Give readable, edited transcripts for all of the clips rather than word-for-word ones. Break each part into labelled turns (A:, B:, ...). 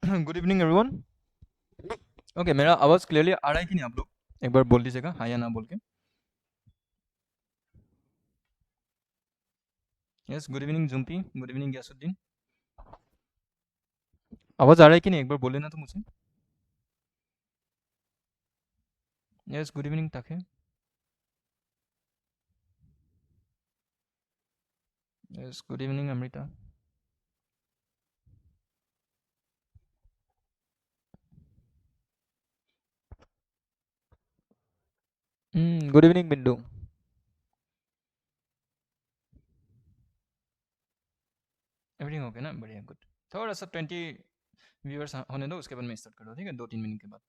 A: Good evening everyone. Okay, मेरा आवाज़ clearly आ रहा है कि नहीं? आप लोग एक बार बोल दीजिएगा हाँ या ना बोल के। यस, गुड इवनिंग जुम्पी, गुड इवनिंग यासुद्दीन। आवाज़ आ रहा है कि नहीं? एक बार बोले ना तो मुझे। यस, गुड इवनिंग ताके। Yes, good evening Amrita. Good evening बिंदु। एवरीथिंग ओके ना? बढ़िया, गुड। थोड़ा सा 20 व्यूअर्स होने दो, उसके बाद मैं स्टार्ट कर दो, ठीक है? 2-3 मिनट के बाद।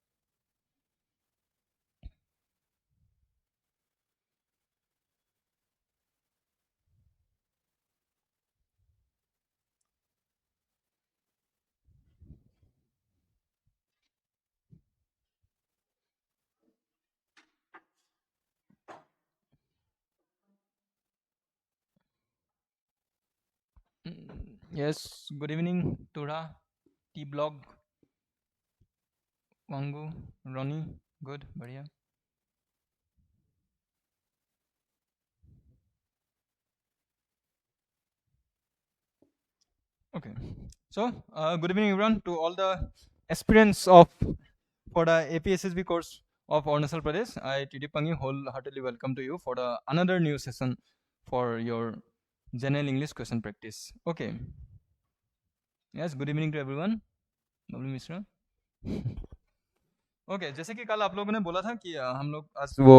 A: यस, गुड इवनिंग टूरा, टी ब्लॉग, वांगू, रॉनी, गुड, बढ़िया। Okay, so good evening everyone to all the aspirants of for the APSSB course of Arunachal Pradesh. I TD Pangi wholeheartedly welcome to you for the another new session for your general English question practice. Okay, yes, good evening to everyone. Bablu Mishra. Okay, जैसे कि कल आप लोगों ने बोला था कि हम लोग आज वो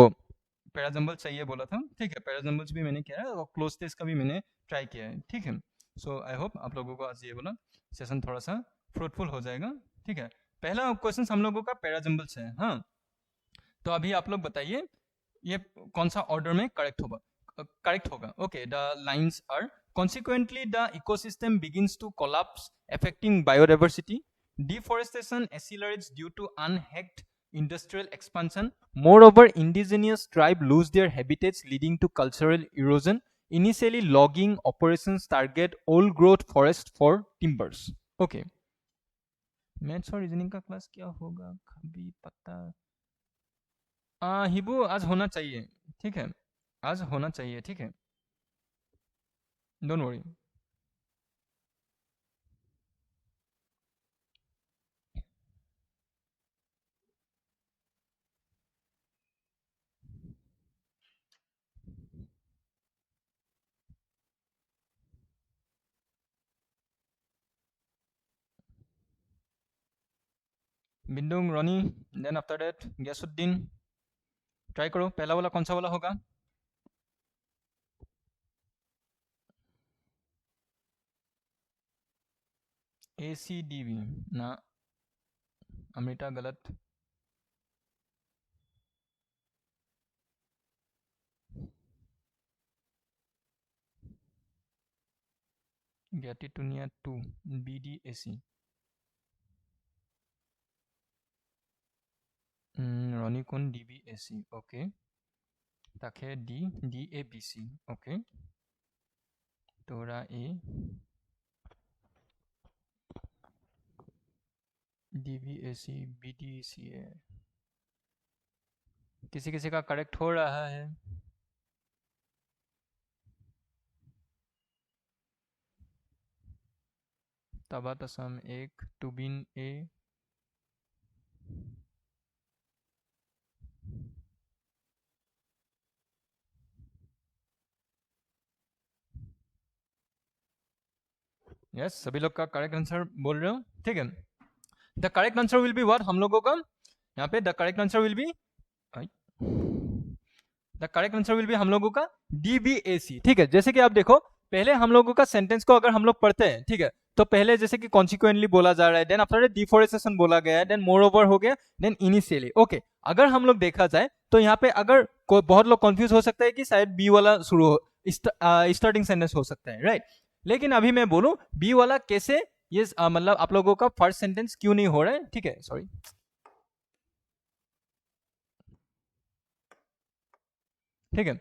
A: पैराजम्बल चाहिए बोला था, ठीक है? पैराजम्बल्स भी मैंने किया है और क्लोज टेस्ट का भी मैंने ट्राई किया है, ठीक है? सो आई होप आप लोगों को आज ये बोला सेशन थोड़ा सा फ्रूटफुल हो जाएगा, ठीक है? पहला क्वेश्चन हम लोगों का पैराजम्बल्स है, हाँ। तो अभी आप लोग बताइए ये कौन सा ऑर्डर में करेक्ट होगा। Okay, the lines are consequently the ecosystem begins to collapse affecting biodiversity, deforestation accelerates due to unhacked industrial expansion, moreover indigenous tribe lose their habitats leading to cultural erosion, initially logging operations target old growth forest for timbers. Okay, maths और reasoning का class क्या होगा कभी पता? हिबू आज होना चाहिए, ठीक है? आज होना चाहिए, ठीक है? Don't worry. बिंदुंग रॉनी, then after that Ghiyasuddin. Try करो, पहला वाला कौन सा वाला होगा? ACDV ना, अमृता गलत। ज्ञाति टुनिया 2 BDAC। रॉनी कौन DBAC, ओके। ताखे DABC, okay. तोरा A DBAC BDCA। किसी किसी का करेक्ट हो रहा है। तबात असम 1, टुबिन A, यस, सभी लोग का करेक्ट आंसर बोल रहे हो, ठीक है? The correct answer will be what? हम लोगों का यहाँ पे the correct answer will B हम लोगों का DBAC, ठीक है? जैसे कि आप देखो, पहले हम लोगों का सेंटेंस को अगर हम लोग पढ़ते हैं, ठीक है? तो पहले जैसे कि कॉन्सिक्वेंटली बोला जा रहा है, देन आफ्टर डिफोरेस्टेशन बोला गया है, देन मोर ओवर हो गया, देन इनिशियली। ओके, अगर हम लोग देखा जाए तो यहाँ पे अगर बहुत लोग कंफ्यूज हो सकता है कि शायद बी वाला शुरू हो, स्टार्टिंग सेंटेंस हो सकता है, राइट? लेकिन अभी मैं बोलूं बी वाला कैसे, ये मतलब आप लोगों का फर्स्ट सेंटेंस क्यों नहीं हो रहा है, ठीक है? सॉरी, ठीक है?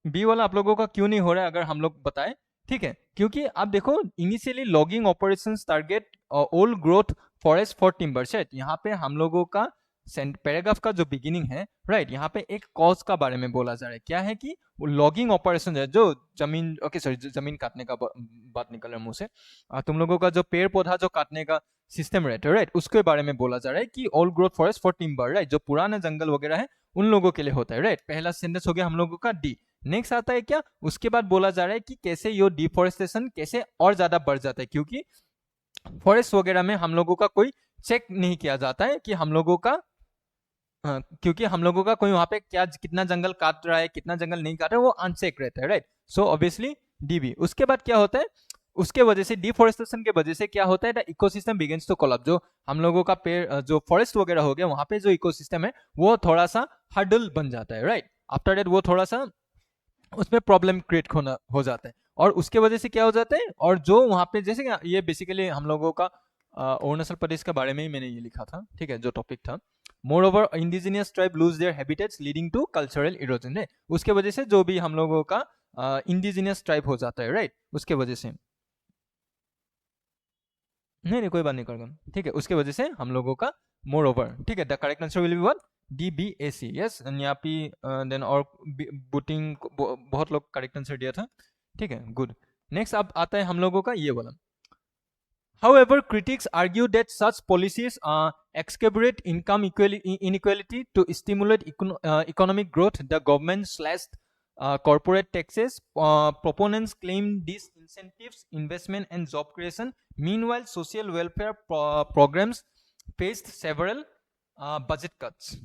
A: बी वाला आप लोगों का क्यों नहीं हो रहा है अगर हम लोग बताएं, ठीक है? क्योंकि आप देखो, initially logging operations target old growth forest for timber, right. यहाँ पे हम लोगों का पैराग्राफ का जो बिगिनिंग है, राइट, यहाँ पे एक कॉज का बारे में बोला जा रहा है। क्या है कि वो लॉगिंग ऑपरेशन है, जो जमीन, ओके सॉरी, जमीन काटने का बात निकल रहा है मुंह से, तुम लोगों का जो पेड़ पौधा जो काटने का सिस्टम रहता है, राइट, उसके बारे में बोला जा रहा है कि all growth forest for timber, right, जो पुराना जंगल वगैरह है उन लोगों के लिए होता है, राइट। पहला सेंटेंस हो गया हम लोगों का डी। नेक्स्ट आता है क्या, उसके बाद बोला जा रहा है कि कैसे ये डिफोरेस्टेशन कैसे और ज्यादा बढ़ जाता है, क्योंकि फॉरेस्ट वगैरह में हम लोगों का कोई चेक नहीं किया जाता है कि हम लोगों का क्योंकि हम लोगों का कोई वहां पे क्या कितना जंगल काट रहा है कितना जंगल नहीं काट रहा है वो अनचेक रहता है, राइट। So obviously dB. उसके बाद क्या होता है, उसके वजह से डिफोरेस्टेशन के वजह से क्या होता है, the ecosystem begins to collapse. जो हम लोगों का पेड़ जो फॉरेस्ट वगैरह हो गया वहां पे जो इकोसिस्टम है वो थोड़ा सा हर्डल बन जाता है, राइट। आफ्टर दैट वो थोड़ा सा उसमें प्रॉब्लम क्रिएट होना हो जाता है, और उसके वजह से क्या हो जाता है, और जो वहां पे जैसे ये बेसिकली हम लोगों का अरुणाचल प्रदेश के बारे में ही मैंने ये लिखा था, ठीक है, जो टॉपिक था। Moreover indigenous tribe lose their habitats leading to cultural erosion है, उसके वजह से जो भी हम लोगों का इंडिजिनियस ट्राइब हो जाता है, राइट, उसके वजह से। नहीं नहीं कोई बात नहीं कर, ठीक है, उसके वजह से हम लोगों का मोर ओवर, ठीक है, the correct answer will be what, D B A C, yes. न्यापी देन और बुटिंग बहुत लोग करेक्ट आंसर दिया था, ठीक है, गुड। नेक्स्ट अब आता है हम लोगों का ये वाला। However, critics argue that such policies exacerbate income inequality to stimulate economic growth. The government slashed corporate taxes. Proponents claim these incentives investment and job creation. Meanwhile, social welfare programs faced several budget cuts.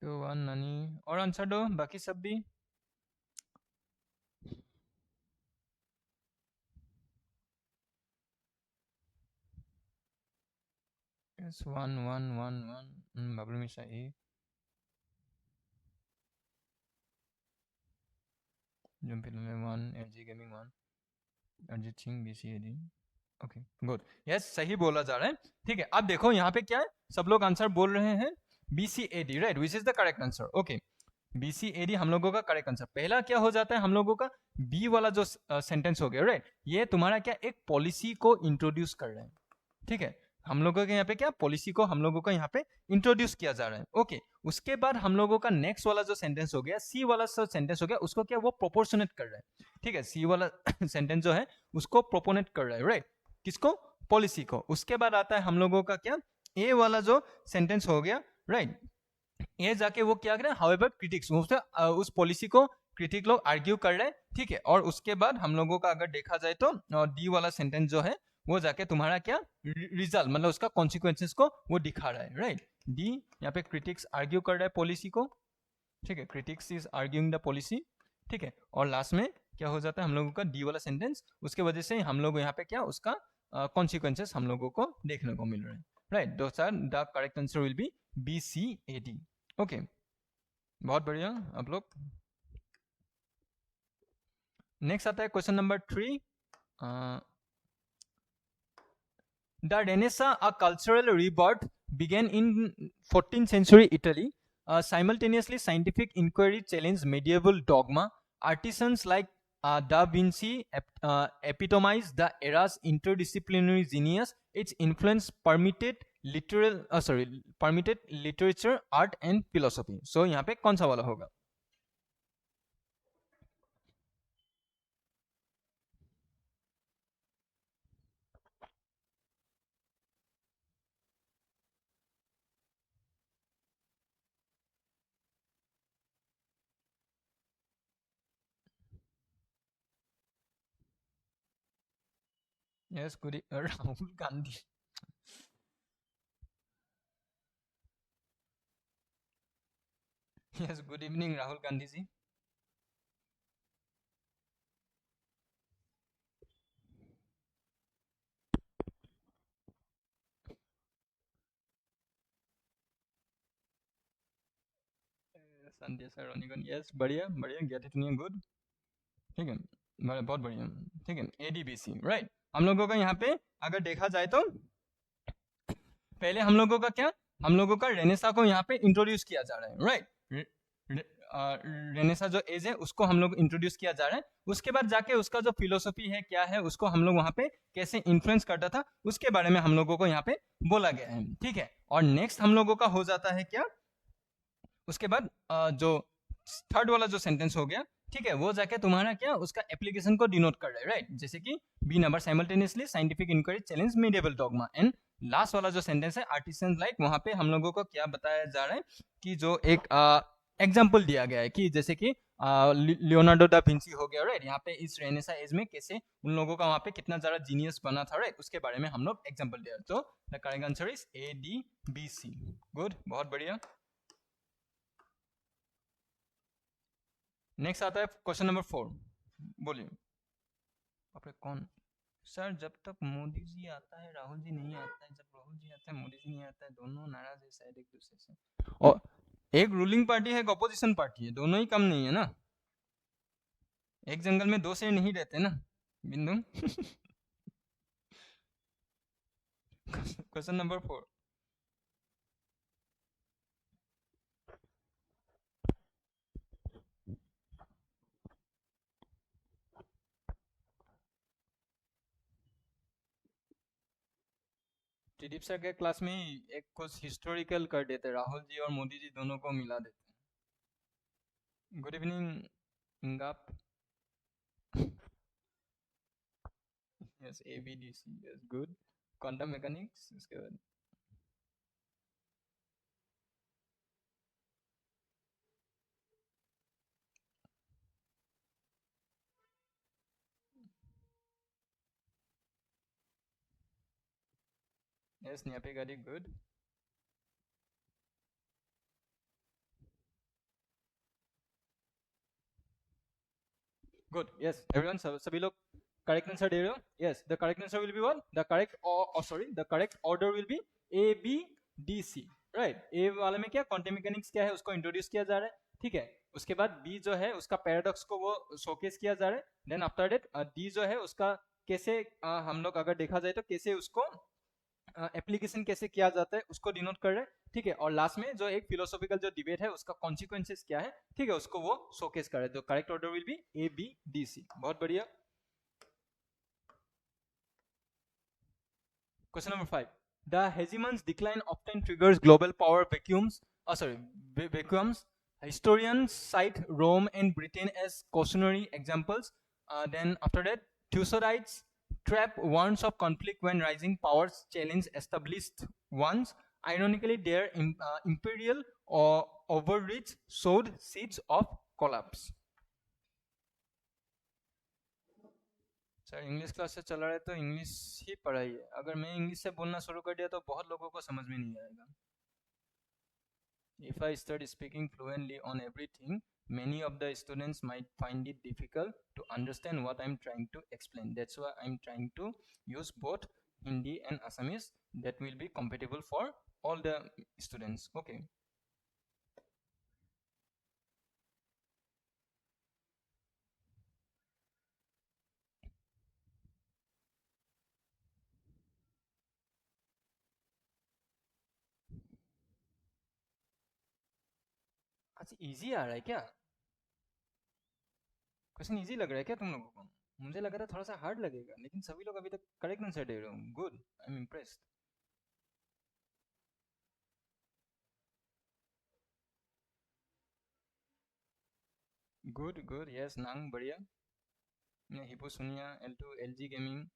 A: तो one नानी और answer दो, बाकी सब भी। Yes, one. Bablu Mishra A. Jump में one, AG gaming one, Arijit Singh BCAD। Okay good, yes सही बोला जा रहा है, ठीक है। अब देखो यहाँ पे क्या है, सब लोग आंसर बोल रहे हैं BCAD, right, which is the correct answer. Okay, BCAD हम लोगों का करेक्ट आंसर। पहला क्या हो जाता है हम लोगों का, बी वाला जो सेंटेंस हो गया, राइट, ये तुम्हारा क्या एक पॉलिसी को इंट्रोड्यूस कर रहे हैं, ठीक है। हम लोगों के यहाँ पे क्या पॉलिसी को हम लोगों को यहाँ पे इंट्रोड्यूस किया जा रहा है, ओके। उसके बाद हम लोगों का नेक्स्ट वाला जो सेंटेंस हो गया, सी वाला जो सेंटेंस हो गया, उसको क्या वो प्रोपोर्शनेट कर रहा है, ठीक है। सी वाला सेंटेंस जो है उसको प्रोपोनेट कर रहा है, राइट, किसको, पॉलिसी को। उसके बाद आता है हम लोगों का क्या, ए वाला जो सेंटेंस हो गया, राइट, ये जाके वो क्या करें, हाउएवर क्रिटिक्स उस पॉलिसी को क्रिटिक लोग आर्ग्यू कर रहे हैं, ठीक है। और उसके बाद हम लोगों का अगर देखा जाए तो डी वाला सेंटेंस जो है वो जाके तुम्हारा क्या रिजल्ट मतलब उसका कॉन्सिक्वेंसेस को वो दिखा रहा है, राइट। डी यहाँ पे क्रिटिक्स आर्ग्यू कर रहा है पॉलिसी को, ठीक है, critics is arguing the policy, ठीक है। और लास्ट में क्या हो जाता है हम लोगों का डी वाला सेंटेंस, उसके वजह से हम लोग यहाँ पे क्या उसका कॉन्सिक्वेंसेस हम लोगों को देखने को मिल रहे हैं, राइट। दोस्त are the correct answer will be BCAD। Okay, बहुत बढ़िया आप लोग। नेक्स्ट आता है question number 3। The renaissance a cultural rebirth began in 14th century Italy. Simultaneously, scientific inquiry challenged medieval dogma. Artisans like Da Vinci epitomized the era's interdisciplinary genius. Its influence permitted literature, art and philosophy. So यहाँ पे कौन सा वाला होगा? Yes good, Rahul Gandhi. Yes, good evening Rahul Gandhi ji. Sandhya sir रोनिकन, yes, बढ़िया बढ़िया, get it near, good. ठीक है, बहुत बढ़िया। ठीक है, एडीबीसी, राइट। हम लोगों का यहाँ पे अगर देखा जाए तो पहले हम लोगों का क्या, हम लोगों का रेनेसा को यहाँ पे इंट्रोड्यूस किया जा रहा है, राइट। रेनेसा जो एज है उसको हम लोग इंट्रोड्यूस किया जा रहा है। उसके बाद जाके उसका जो फिलोसफी है क्या है, उसको हम लोग वहां पे कैसे इन्फ्लुएंस करता था, उसके बारे में हम लोगों को यहाँ पे बोला गया है। ठीक है, और नेक्स्ट हम लोगों का हो जाता है क्या, उसके बाद जो थर्ड वाला जो सेंटेंस हो गया, ठीक है, वो जाके तुम्हारा क्या उसका एप्लीकेशन को डिनोट कर रहा है, राइट। जैसे कि B number simultaneously scientific inquiry challenge medieval dogma. And last वाला जो सेंटेंस है आर्टिसन लाइक, वहां पे हम लोगों को क्या बताया जा रहा है कि जो एक एग्जाम्पल दिया गया है कि जैसे कि लियोनार्डो दा विंची हो गया, राइट। यहाँ पे इस रेनेसा एज में कैसे उन लोगों का वहां पे कितना ज्यादा जीनियस बना था, राइट, उसके बारे में हम लोग एग्जाम्पल दिया। तो the correct answer is A D B C. Good, बहुत बढ़िया। नेक्स्ट आता है क्वेश्चन नंबर 4, बोलिए। बाप रे, कौन? सर जब तक मोदी जी आता है राहुल जी नहीं आता है, जब राहुल जी आता है मोदी जी नहीं आता है, दोनों नाराज है शायद एक दूसरे से। और एक रूलिंग पार्टी है, एक अपोजिशन पार्टी है, दोनों ही कम नहीं है ना। एक जंगल में दो शेर नहीं रहते ना, बिंदु। Question number 4। टीडीप सर के क्लास में ही एक कुछ हिस्टोरिकल कर देते, राहुल जी और मोदी जी दोनों को मिला देते। गुड इवनिंग इंगाप। Yes, ABDC, yes, good. Quantum mechanics, उसके बाद यस, न्यापे गाड़ी, गुड। गुड, यस एवरीवन, सभी लोग करेक्ट आंसर दे रहे हो? Yes, the correct answer will be what, the correct sorry, the correct order will be A B D C, right. A वाले में क्या क्वांटम मैकेनिक्स क्या है उसको इंट्रोड्यूस किया जा रहा है, ठीक है। उसके बाद बी जो है उसका पैराडॉक्स को वो शोकेस किया जा रहा है। देन आफ्टर दैट डी जो है उसका कैसे हम लोग अगर देखा जाए तो कैसे उसको एप्लीकेशन कैसे किया जाता है उसको डिनोट कर रहे हैं, ठीक है। और लास्ट में जो एक फिलोसॉफिकल जो डिबेट है उसका कॉन्सिक्वेंसेस क्या है, ठीक है, उसको वो शोकेस कर रहे हैं। तो correct order will be A B D C. बहुत बढ़िया। Question number 5. The hegemon's decline often triggers global power vacuums. Vacuums. Historians cite Rome and Britain as cautionary examples. Then after that, Thucydides trap warns of conflict when rising powers challenge established ones. Ironically, their imperial or overreach sowed seeds of collapse. Sir English class से चला रहे तो English ही पढ़ाई है, अगर मैं English से बोलना शुरू कर दिया तो बहुत लोगों को समझ में नहीं आएगा। If I start speaking fluently on everything, many of the students might find it difficult to understand what I'm trying to explain. That's why I'm trying to use both Hindi and Assamese that will be compatible for all the students. Okay. अच्छा, easy आ रहा है क्या? Question easy लग रहा है क्या तुम लोगों को? मुझे लग रहा था थोड़ा सा हार्ड लगेगा, लेकिन सभी लोग अभी तक करेक्ट आंसर दे रहे हो। Good, I am impressed. Good good, yes नांग, बढ़िया। हिपो सुनिया, L2 LG gaming,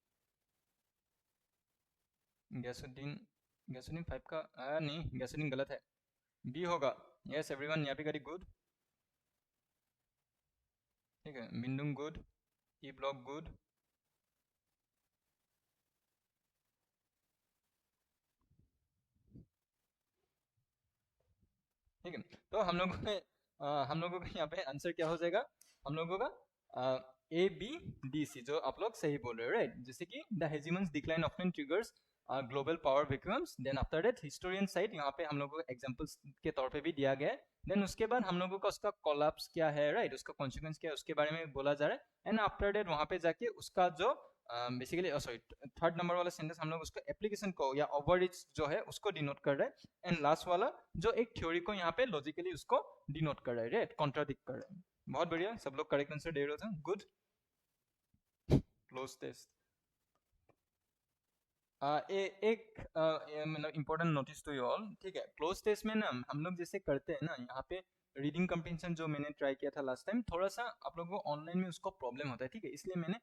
A: Ghiyasuddin. Ghiyasuddin 5 का नहीं, गैसुद्दीन गलत है, बी होगा। यस एवरीवन, यहाँ पे करी, गुड। ठीक है, बिंदुंग गुड, ई ब्लॉक गुड। ठीक है, तो हम लोगों ने हम लोगों का यहाँ पे आंसर क्या हो जाएगा, हम लोगों का ए बी डी सी, जो आप लोग सही बोल रहे हो, राइट। जैसे कि the hegemon's decline often triggers global power vacuums, then after that historian side, यहाँ पे हम लोगों को एग्जांपल्स के तौर पे भी दिया गया है। देन उसके बाद हम लोगों का उसका कोलैप्स क्या है, राइट, उसका कॉन्सिक्वेंस क्या है, उसके बारे में बोला जा रहा है। एंड आफ्टर दैट वहाँ पे जाके उसका जो बेसिकली सॉरी थर्ड नंबर वाला सेंटेंस हम लोग उसको एप्लीकेशन को या ओवररीच जो है उसको डिनोट कर रहा है। एंड लास्ट वाला जो एक थ्योरी को यहाँ पे लॉजिकली उसको डिनोट कर रहा है, राइट, कॉन्ट्राडिक्ट कर रहा है। बहुत बढ़िया, सब लोग करेक्ट आंसर दे रहे थे, गुड। क्लोज टेस्ट एक मतलब important notice to you all, ठीक है। क्लोज टेस्ट में ना हम लोग जैसे करते हैं ना, यहाँ पे रीडिंग कंप्रीहेंशन जो मैंने ट्राई किया था लास्ट टाइम, थोड़ा सा आप लोगों को ऑनलाइन में उसको प्रॉब्लम होता है, ठीक है। इसलिए मैंने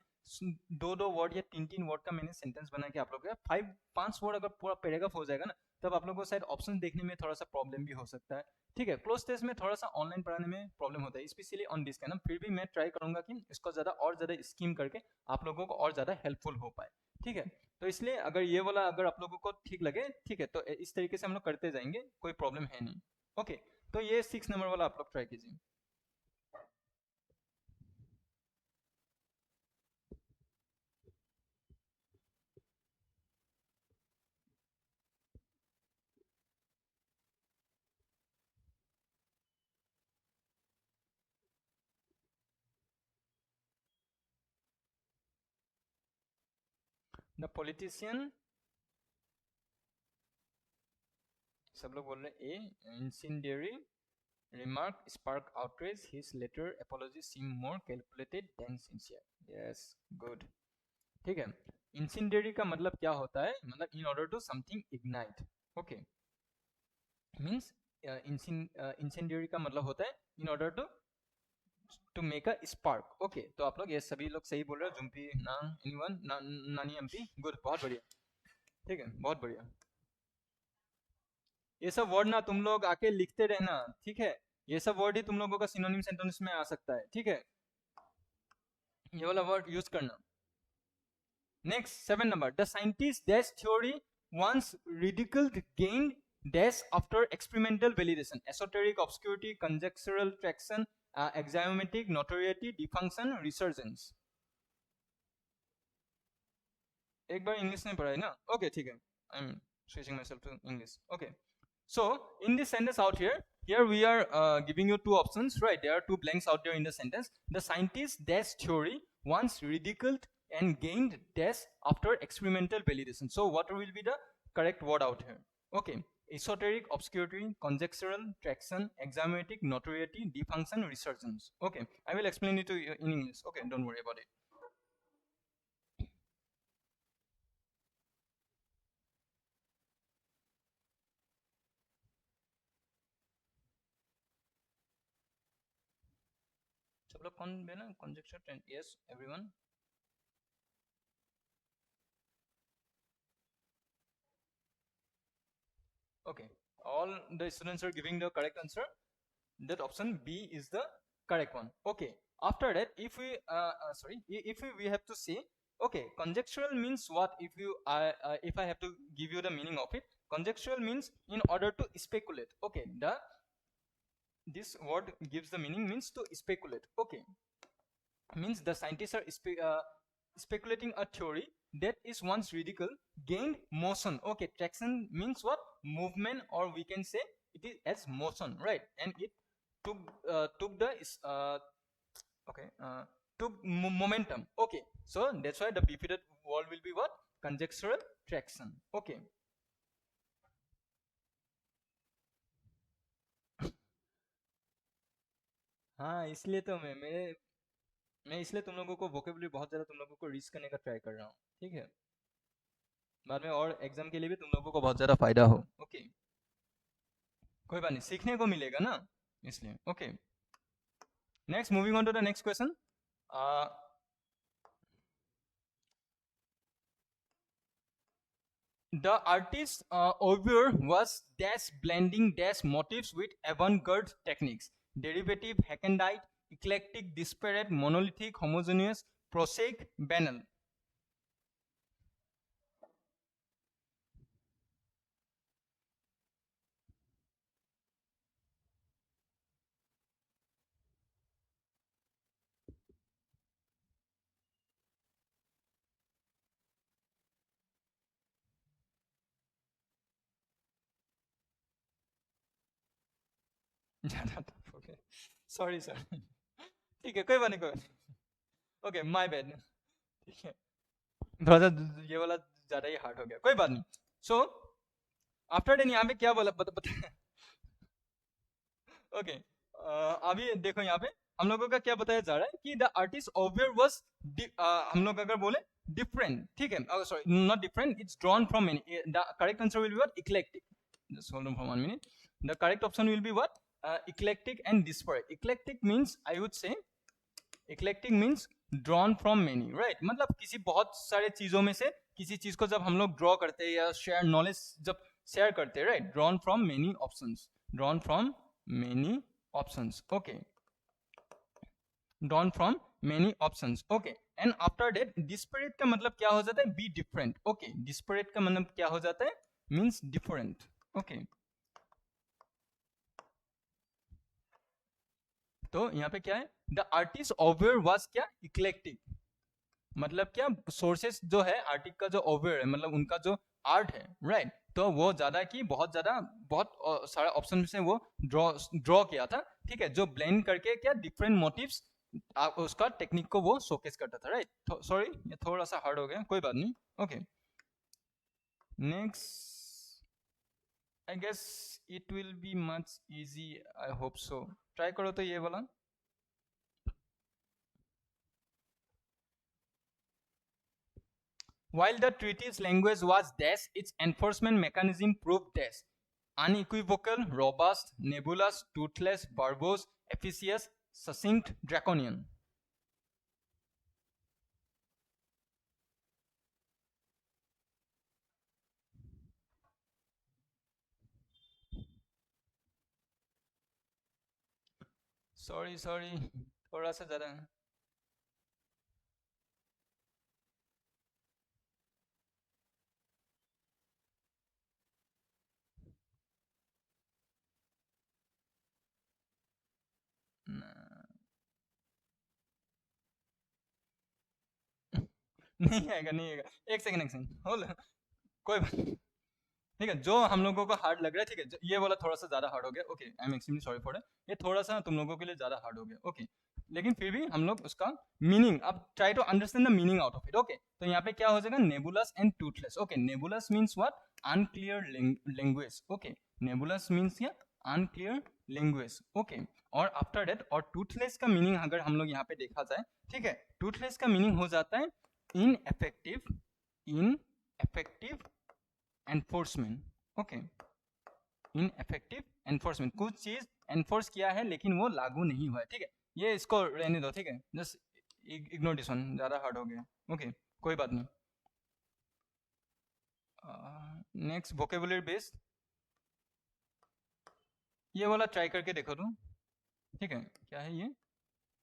A: दो दो वर्ड या तीन तीन वर्ड का मैंने सेंटेंस बना के आप लोगों का फाइव पांच वर्ड अगर पूरा पैराग्राफ हो जाएगा ना, तब आप लोगों को शायद ऑप्शन देखने में थोड़ा सा प्रॉब्लम भी हो सकता है, ठीक है। क्लोज टेस्ट में थोड़ा सा ऑनलाइन पढ़ाने में प्रॉब्लम होता है, स्पेशली ऑन दिस कैन। फिर भी मैं ट्राई करूंगा कि इसको ज्यादा और ज्यादा स्कीम करके आप लोगों को और ज्यादा हेल्पफुल हो पाए, ठीक है। तो इसलिए अगर ये वाला अगर आप लोगों को ठीक लगे, ठीक है, तो इस तरीके से हम लोग करते जाएंगे, कोई प्रॉब्लम है नहीं। ओके, तो ये 6 नंबर वाला आप लोग ट्राई कीजिए। द पॉलिटिशियन, सब लोग बोल रहे ए इंसिंडियरी remark spark outrage, his later apology seemed more calculated than sincere. Yes, good, ठीक है। इंसिंडियरी का मतलब क्या होता है, मतलब in order to something ignite, okay, means incendiary का मतलब होता है in order to make a spark, okay. तो आप लोग ये सभी लोग सही बोल रहे हो, जुम्पी नांग एनीवन नानी एमपी, गुड, बहुत बढ़िया, ठीक है, बहुत बढ़िया। ये सब वर्ड ना तुम लोग आके लिखते रहना, ठीक है। ये सब वर्ड ही तुम लोगों का सिनोनिम सेंटेंस में आ सकता है, ठीक है, ये वाला वर्ड यूज करना। Next 7 number, the scientist dash theory once ridiculed gained dash after experimental validation, esoteric obscurity, conjectural traction, axiomatic notoriety, defunction, resurgence। एक बार इंग्लिश में पढ़ा है ना, ओके, ठीक है, I am switching myself to English, okay। So in this sentence out here we are giving you two options, right? There are two blanks out there in the sentence. The scientist dash theory once ridiculed and gained dash after experimental validation. So what will be the correct word out here? Okay, esoteric obscurity, conjectural traction, axiomatic notoriety, defunction, resurgence. Okay, I will explain it to you in English, okay, don't worry about it। सब लोग कौन बेना conjecture trend, yes everyone, okay, all the students are giving the correct answer, that option B is the correct one, okay। After that, if we sorry, if we have to say, okay, conjectural means what, if I have to give you the meaning of it, conjectural means in order to speculate, okay, this word gives the meaning means to speculate, okay, means the scientists are speculating a theory that is once ridicule gained motion, okay, traction means what, movement, or we can say it is as motion, right, and it took the okay took momentum, okay, so that's why the repeated word will be what, conjectural traction, okay। हाँ, इसलिए तो मैं इसलिए तुम लोगों को vocabulary बहुत ज्यादा तुम लोगों को रीच करने का ट्राई कर रहा हूँ, ठीक है, बाद में और एग्जाम के लिए भी तुम लोगों को बहुत ज्यादा फायदा हो, ओके। कोई बात नहीं, सीखने को मिलेगा ना, इसलिए, okay. Next, moving on to the next question. The artist Auber was dash blending dash motifs with avant-garde techniques, derivative, Hackendite, eclectic, disparate, monolithic, homogeneous, prosaic, banal। ज्यादा टफ हो गया, सॉरी सर। ठीक है, कोई बात नहीं, कोई बात नहीं, ओके माय बैड। ठीक है, थोड़ा सा ये वाला ज्यादा ही हार्ड हो गया, कोई बात नहीं। सो आफ्टर देन यहाँ पे क्या बोला बता। ओके, अभी देखो यहाँ पे हम लोगों का क्या बताया जा रहा है कि द आर्टिस्ट ओवियर वाज, हम लोग अगर बोले डिफरेंट, ठीक है, sorry not different, it's drawn from many, the correct answer will be what, eclectic. Just hold on for 1 minute. The correct option will be what, eclectic and disparate. Eclectic means, I would से eclectic means drawn from many, right, मतलब किसी बहुत सारे चीजों में से किसी चीज को जब हम लोग ड्रॉ करते हैं या शेयर नॉलेज जब शेयर करते हैं, right, drawn from many options, drawn from many options, okay, drawn from many options, okay. And after that disparate का मतलब क्या हो जाता है, बी डिफरेंट, ओके, डिस्पैरेट का मतलब क्या हो जाता है, मींस डिफरेंट, ओके। तो यहाँ पे क्या है, द आर्टिस्ट ओवियर वाज क्या, इक्लेक्टिक, मतलब क्या, सोर्सेस जो है आर्टिक का जो ओवियर है, मतलब उनका जो आर्ट है, राइट, तो वो ज्यादा की बहुत ज्यादा, बहुत सारा ऑप्शन से वो ड्रॉ ड्रॉ किया था, ठीक है, जो ब्लेंड करके क्या डिफरेंट मोटिव्स, उसका टेक्निक को वो शोकेस करता था, राइट। सॉरी ये थोड़ा सा हार्ड हो गया, कोई बात नहीं, okay. Next I guess it will be much easy, I hope so. Try करो तो ये वाला। While the treaty's language was dash, its enforcement mechanism proved dash unequivocal, robust, nebulous, toothless, verbose, efficacious, succinct, draconian. Sorry, sorry, थोड़ा सा ज़्यादा। नहीं आएगा, नहीं आएगा, एक सेकंड होल्ड, कोई बात नहीं। ठीक है, जो हम लोगों को हार्ड लग रहा है, ठीक है, ये वाला थोड़ा सा ज्यादा हार्ड हो गया, okay, I am extremely sorry for it, ये थोड़ा सा तुम लोगों के लिए ज्यादा हार्ड हो गया, ओके, लेकिन फिर भी हम लोग उसका मीनिंग अब try to understand the meaning out of it, okay. तो यहाँ पे क्या हो जाएगा, nebulous and toothless, okay, nebulous means what, unclear language, okay, nebulous means या अनक्लियर लैंग्वेज, ओके। और आफ्टर दैट, और टूथलेस का मीनिंग अगर हम लोग यहाँ पे देखा जाए, ठीक है, टूथलेस का मीनिंग हो जाता है इनएफेक्टिव, इनएफेक्टिव एनफोर्समेंट, ओके, इनएफेक्टिव एनफोर्समेंट, कुछ चीज एनफोर्स किया है लेकिन वो लागू नहीं हुआ है, ठीक है, ये इसको रहने दो, ठीक है, जस्ट इग्नोर दिस वन, ज्यादा हार्ड हो गया, ओके, कोई बात नहीं। नेक्स्ट वोकेबुलरी बेस्ड, ये वाला ट्राई करके देखो तुम, ठीक है, क्या है ये,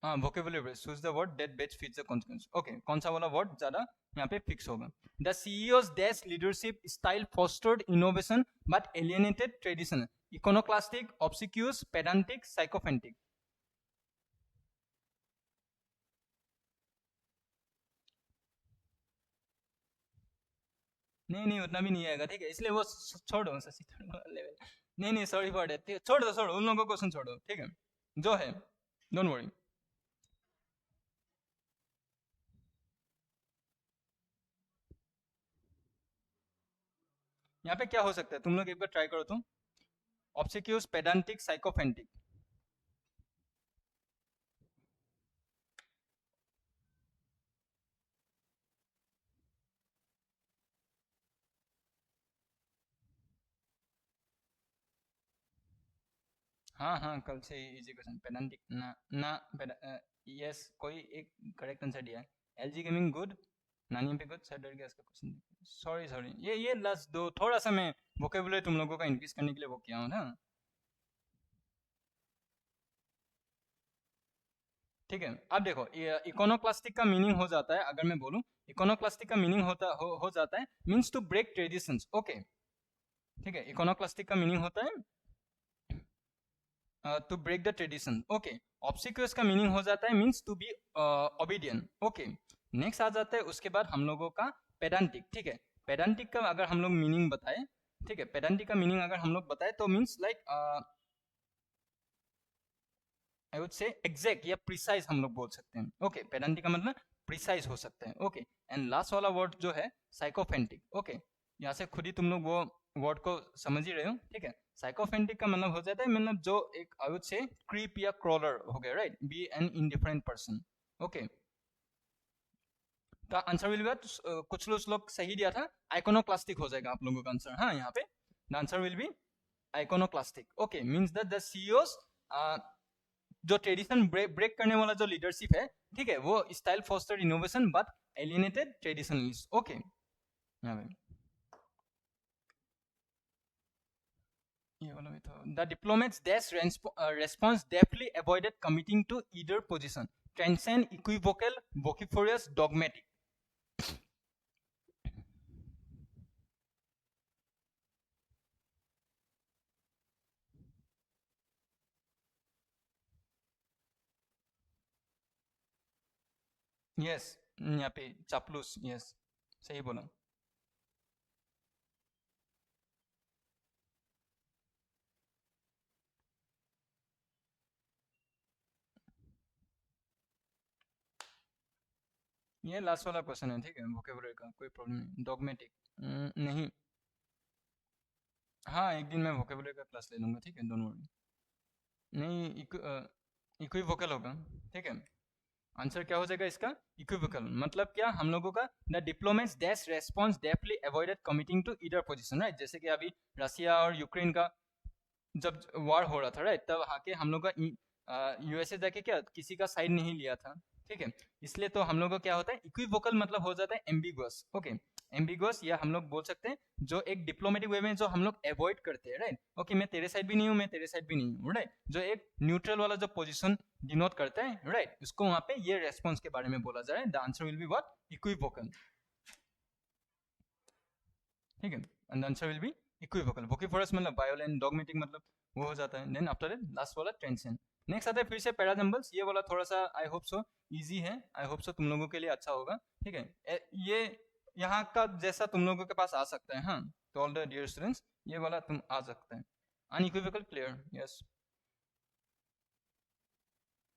A: हाँ, vocabulary based, choose the word that best fits the concept, okay, कौन सा वाला वर्ड ज्यादा यहाँ पे फिक्स होगा। The CEO's dash leadership style fostered innovation but alienated tradition, iconoclastic, obsequious, pedantic, sycophantic। नहीं नहीं, उतना भी नहीं आएगा, ठीक है, इसलिए वो छोड़ो शशि थरूर लेवल, नहीं नहीं, सॉरी फॉर डेट, छोड़ दो, छोड़ो उन लोगों को, क्वेश्चन छोड़ो, ठीक है, जो है, डोंट वरी। यहाँ पे क्या हो सकता है, तुम लोग एक बार ट्राई करो तो, ऑब्सेक्यूज, पेडांटिक, साइकोफेंटिक। हाँ हाँ, कल से इजी क्वेश्चन, पेडांटिक ना ना, यस, कोई एक करेक्ट आंसर दिया है, एलजी गेमिंग गुड, नानी पे गुड, सर डर गया इसका क्वेश्चन, सॉरी सॉरी, ये लास्ट दो थोड़ा सा मैं वोकेबुलरी तुम लोगों का इंक्रीज करने के लिए वो किया हूँ ना, ठीक है। अब देखो, इकोनोक्लास्टिक का मीनिंग हो जाता है, अगर मैं बोलूं, इकोनोक्लास्टिक का मीनिंग हो जाता है, means to break traditions, okay, ठीक है, इकोनोक्लास्टिक का मीनिंग होता है to break the tradition, okay. Obsequious का मीनिंग हो जाता है, means to be obedient, okay. Next आ जाता है उसके बाद हम लोगों का पेडांटिक, ठीक है, पेडांटिक का अगर हम लोग मीनिंग बताए, ठीक है, पेडांटिक का मीनिंग अगर हम लोग बताए तो मीन्स लाइक आई वुड से एग्जैक्ट या प्रिसाइज हम लोग बोल सकते हैं। ओके, पेडेंटिक का मतलब प्रिसाइज हो सकते हैं। ओके, एंड लास्ट वाला वर्ड जो है साइकोफेंटिक। ओके, यहाँ से खुद ही तुम लोग वो वर्ड को समझ ही रहे हो, ठीक है। साइकोफेंटिक का मतलब हो जाता है, मतलब जो एक आई वुड से क्रीप या क्रॉलर हो गया, right, be an indifferent person. Okay, का आंसर विल बी, कुछ लोग सही दिया था, आइकोनोक्लास्टिक हो जाएगा आप लोगों का आंसर। हाँ, यहाँ पे the answer will be iconoclastic. Okay, means that the CEOs, जो ट्रेडिशन ब्रेक करने वाला जो लीडरशिप है, ठीक है, वो style foster innovation but alienated traditionalists. Okay, यहाँ पे ये वाला भी था, the diplomat's dash response deftly avoided committing to either position, transcend equivocal vociferous dogmatic. Yes, यहाँ पे चापलूस, यस, सही बोला। ये लास्ट वाला क्वेश्चन है, ठीक है, वोकेबुलरी का कोई प्रॉब्लम नहीं। डॉगमेटिक नहीं, हाँ एक दिन मैं वोकेबुलरी का क्लास ले लूंगा, ठीक है, डोंट वरी। नहीं, इक्विवोकल होगा, ठीक है। आंसर क्या हो जाएगा इसका, इक्विवोकल। मतलब क्या, हम लोगों का the diplomat's dash response deftly avoided committing to either position, right. जैसे कि अभी रसिया और यूक्रेन का जब वॉर हो रहा था, राइट, तब आके हम लोग का यूएसए जाके क्या किसी का साइड नहीं लिया था, ठीक है। इसलिए तो हम लोग का क्या होता है, इक्विवोकल मतलब हो जाता है एम्बिगुअस। ओके, एम्बिगुअस, या हम लोग बोल सकते हैं जो एक डिप्लोमेटिक वे में जो हम लोग अवॉइड करते हैं, राइट। ओके, मैं तेरे साइड भी नहीं हूँ, मैं तेरे साइड भी नहीं हूँ, राइट, जो एक न्यूट्रल वाला जो पोजिशन डिनोट करता है, राइट, उसको वहां पे ये रेस्पॉन्स के बारे में बोला जा रहा है। The answer will be what, equivocal, ठीक है। And the answer will be equivocal. Vociferous मतलब वायोलेंट, डॉगमेटिक मतलब वो हो जाता है। देन आफ्टर इट लास्ट वाला ट्रांसेंड। नेक्स्ट आता है फिर से पैराजम्बल्स। ये वाला थोड़ा सा आई होप सो इजी है, आई होप सो तुम लोगों के लिए अच्छा होगा, ठीक है। ये यहाँ का जैसा तुम लोगों के पास आ सकता है, हाँ, तो ऑल द डियर स्टूडेंट्स, ये वाला तुम आ सकता है। Unequivocal clear, yes.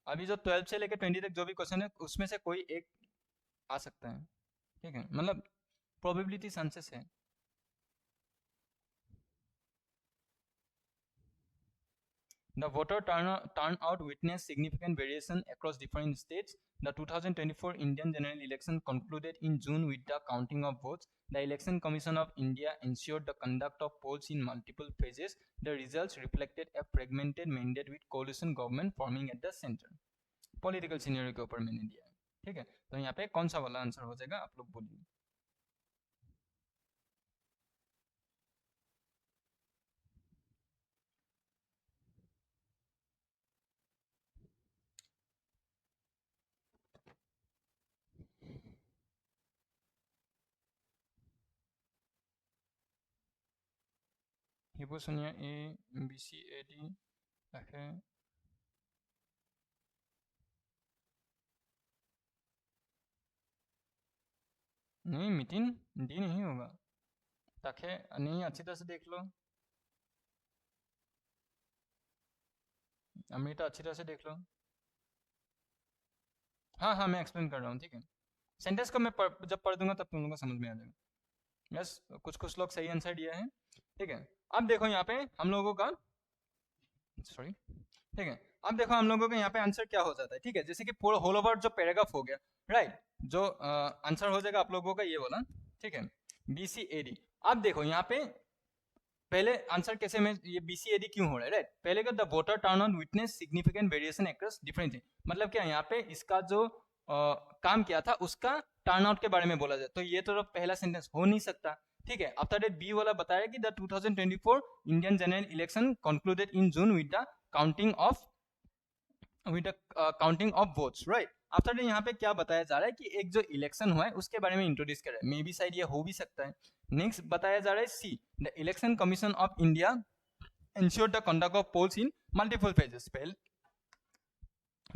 A: अभी जो 12 से लेकर 20 तक जो भी क्वेश्चन है उसमें से कोई एक आ सकता है, ठीक है, मतलब प्रोबेबिलिटी चांसेस है। The voter turnout witnessed significant variation across different states. The 2024 Indian general election concluded in June with the counting of votes. The Election Commission of India ensured the conduct of polls in multiple phases. The results reflected a fragmented mandate with coalition government forming at the center. Political scenario के ऊपर मैंने दिया है, ठीक है। तो यहाँ पे कौन सा वाला आंसर हो जाएगा, आप लोग बोलिए। हिपोसोनिया A, B C A D F A, नहीं मितिन, डी नहीं होगा। ताखे नहीं, अच्छी तरह से देख लो, अमृता अच्छी तरह से देख लो। हाँ हाँ, मैं एक्सप्लेन कर रहा हूँ, ठीक है। सेंटेंस को मैं जब पढ़ दूंगा तब तुम लोगों को समझ में आ जाएगा। यस, कुछ कुछ लोग सही आंसर दिया है, ठीक है। अब देखो यहाँ पे हम लोगों का, सॉरी, ठीक है, अब देखो हम लोगों का यहाँ पे आंसर क्या हो जाता है, ठीक है। जैसे कि पूरा होल ओवर जो पैराग्राफ हो गया, राइट, जो आंसर हो जाएगा आप लोगों का ये वाला, ठीक है, बी सी ए डी। अब देखो यहाँ पे पहले आंसर कैसे में ये बीसीएडी क्यों हो रहा है, राइट। पहले का the voter turnout witness significant variation across different, मतलब क्या यहाँ पे इसका जो काम किया था उसका टर्नआउट के बारे में बोला जाए, तो ये तो पहला सेंटेंस हो नहीं सकता, ठीक है। आफ्टर दैट बी वाला बताया कि the 2024 Indian general election concluded in June with the counting of votes, right. After यहाँ पे क्या बताया जा रहा है कि एक जो इलेक्शन हुआ है उसके बारे में इंट्रोड्यूस कर रहा है, मे बी शायद ये हो भी सकता है। नेक्स्ट बताया जा रहा है C, the election commission of India ensure the conduct of polls in multiple phases. पहले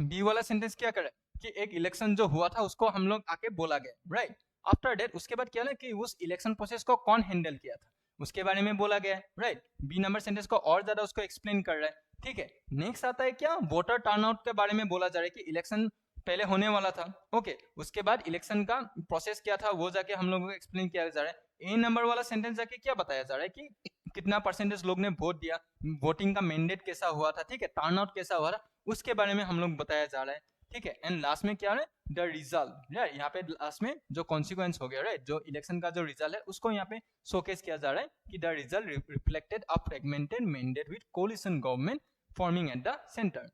A: बी वाला सेंटेंस क्या कर रहा है कि एक इलेक्शन जो हुआ था उसको हम लोग आके बोला गया, राइट। आफ्टर डेट उसके बाद क्या ना कि उस इलेक्शन प्रोसेस को कौन हैंडल किया था, उसके बारे में बोला गया है, राइट। बी नंबर सेंटेंस को और ज्यादा उसको एक्सप्लेन कर रहा है, ठीक है। नेक्स्ट आता है क्या, वोटर टर्नआउट के बारे में बोला जा रहा है कि इलेक्शन पहले होने वाला था, ओके। उसके बाद इलेक्शन का प्रोसेस क्या था वो जाके हम लोगों को एक्सप्लेन किया जा रहा है। ए नंबर वाला सेंटेंस जाके क्या बताया जा रहा है कि कितना परसेंटेज लोग ने वोट दिया, वोटिंग का मैंडेट कैसा हुआ था, ठीक है, टर्नआउट कैसा हुआ था, उसके बारे में हम लोग बताया जा रहा है, ठीक है। एंड लास्ट में क्या है, द रिजल्ट, राइट। यहाँ पे लास्ट में जो कॉन्सिक्वेंस हो गया, राइट, जो इलेक्शन का जो रिजल्ट है उसको यहाँ पे शोकेस किया जा रहा है कि the result reflected a fragmented mandate with coalition government forming at the centre.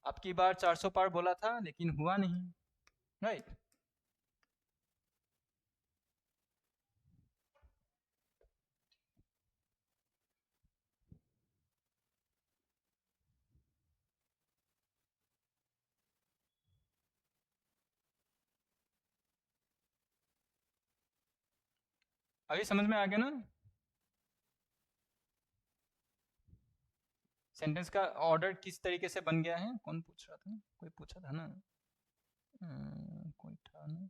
A: अब की बार 400 पार बोला था लेकिन हुआ नहीं, राइट। अभी समझ में आ गया ना, सेंटेंस का ऑर्डर किस तरीके से बन गया है। कौन पूछ रहा था, कोई पूछा था ना, कोई था ना।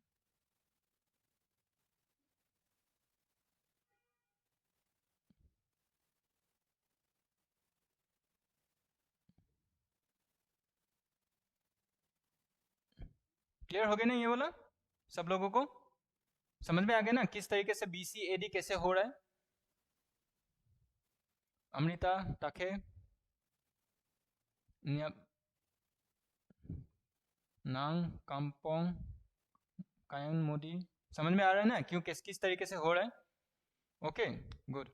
A: क्लियर हो गया ना ये वाला, सब लोगों को समझ में आ गया ना किस तरीके से BCAD कैसे हो रहा है। अमृता टाखे, नांग कामपोंग, कायन मोदी, समझ में आ रहा है ना क्यों किस किस तरीके से हो रहा है, ओके गुड।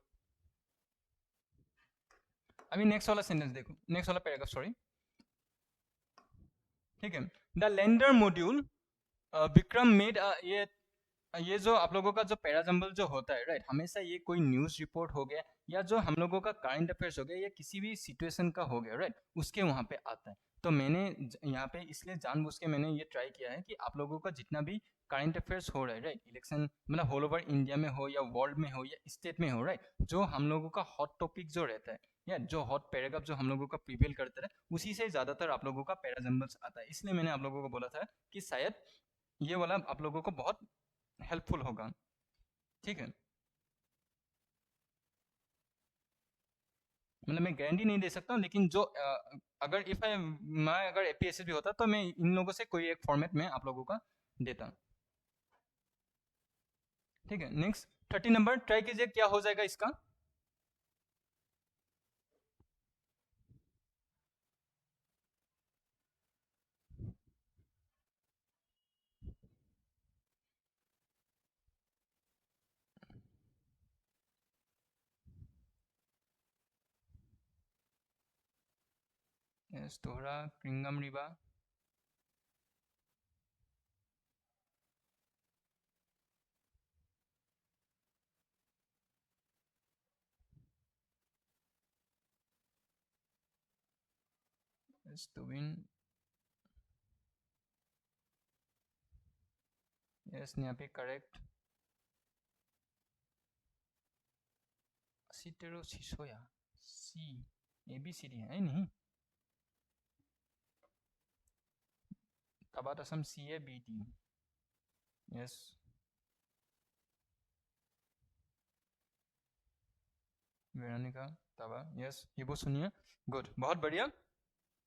A: अभी नेक्स्ट वाला सेंटेंस देखो, नेक्स्ट वाला पैराग्राफ, सॉरी, ठीक है। The lander module Vikram made, ये जो आप लोगों का जो पैराजम्बल जो होता है, राइट, हमेशा ये कोई न्यूज रिपोर्ट हो गया या जो हम लोगों का करंट अफेयर्स हो गया या किसी भी सिचुएशन का हो गया, राइट, उसके वहां पे आता है। तो मैंने यहाँ पे इसलिए जानबूझ के मैंने ये ट्राई किया है कि आप लोगों का जितना भी करंट अफेयर्स हो रहा है, राइट, इलेक्शन मतलब ऑल ओवर इंडिया में हो या वर्ल्ड में हो या स्टेट में हो, राइट, जो हम लोगों का हॉट टॉपिक जो रहता है या जो हॉट पैराग्राफ जो हम लोगों का प्रिवेल करता है, उसी से ज्यादातर आप लोगों का पैराजम्बल्स आता है। इसलिए मैंने आप लोगों को बोला था कि शायद ये वाला आप लोगों को बहुत हेल्पफुल होगा, ठीक है। मतलब मैं गारंटी नहीं दे सकता हूँ लेकिन जो अगर इफ आई मैं अगर APSC भी होता तो मैं इन लोगों से कोई एक फॉर्मेट में आप लोगों का देता, ठीक है। नेक्स्ट 30 नंबर ट्राई कीजिए क्या हो जाएगा इसका। यस दोहरा क्रिंगम रिबा, यस टू विन, यस यहाँ पे करेक्ट, सीटेरो सिसोया, सी ABCD है नहीं, तबात असम CABD, यस वेरोनिका तबा, यस ये वो सुनिए, गुड, बहुत बढ़िया,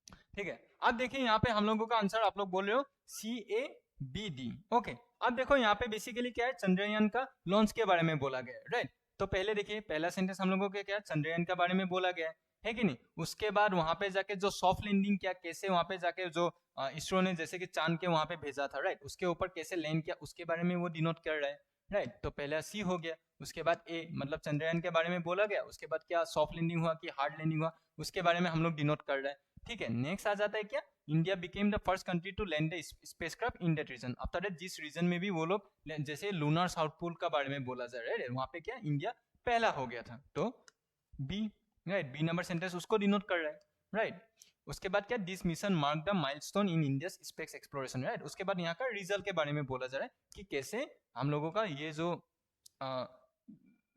A: ठीक है। अब देखिए यहाँ पे हम लोगों का आंसर आप लोग बोल रहे हो CABD, ओके। अब देखो यहाँ पे बेसिकली क्या है, चंद्रयान का लॉन्च के बारे में बोला गया है, राइट। तो पहले देखिए पहला सेंटेंस हम लोगों के क्या है, चंद्रयान के बारे में बोला गया है कि नहीं। उसके बाद वहां पे जाके जो सॉफ्ट लैंडिंग किया, कैसे वहां पे जाके जो इसरो ने जैसे कि चांद के वहां पे भेजा था, राइट, उसके ऊपर कैसे लैंड किया उसके बारे में वो डिनोट कर रहा है, राइट। तो पहला C हो गया, उसके बाद A मतलब चंद्रयान के बारे में बोला गया, उसके बाद क्या सॉफ्ट लैंडिंग हुआ कि हार्ड लैंडिंग हुआ उसके बारे में हम लोग डिनोट कर रहे हैं, ठीक है। नेक्स्ट आ जाता है क्या, India became the first country to land the spacecraft in that region. After that जिस रीजन में भी वो लोग जैसे लूनर साउथ पोल का बारे में बोला जा रहा है, वहां पे क्या इंडिया पहला हो गया था, तो B, right, B number sentence उसको डिनोट कर रहा है, राइट। उसके बाद क्या, this mission mark the milestone in India space exploration, right. उसके बाद यहाँ का रिजल्ट के बारे में बोला जा रहा है कि कैसे हम लोगों का ये जो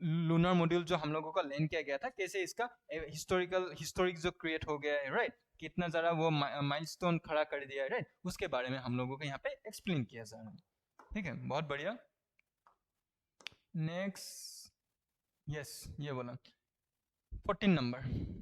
A: लूनर मॉड्यूल जो हम लोगों का लैंड किया गया था, कैसे इसका हिस्टोरिक जो क्रिएट हो गया है, राइट, कितना जरा वो माइलस्टोन खड़ा कर दिया है, राइट, उसके बारे में हम लोगों को यहाँ पे एक्सप्लेन किया जा रहा है, ठीक है, बहुत बढ़िया। नेक्स्ट यस, ये बोला 14 नंबर।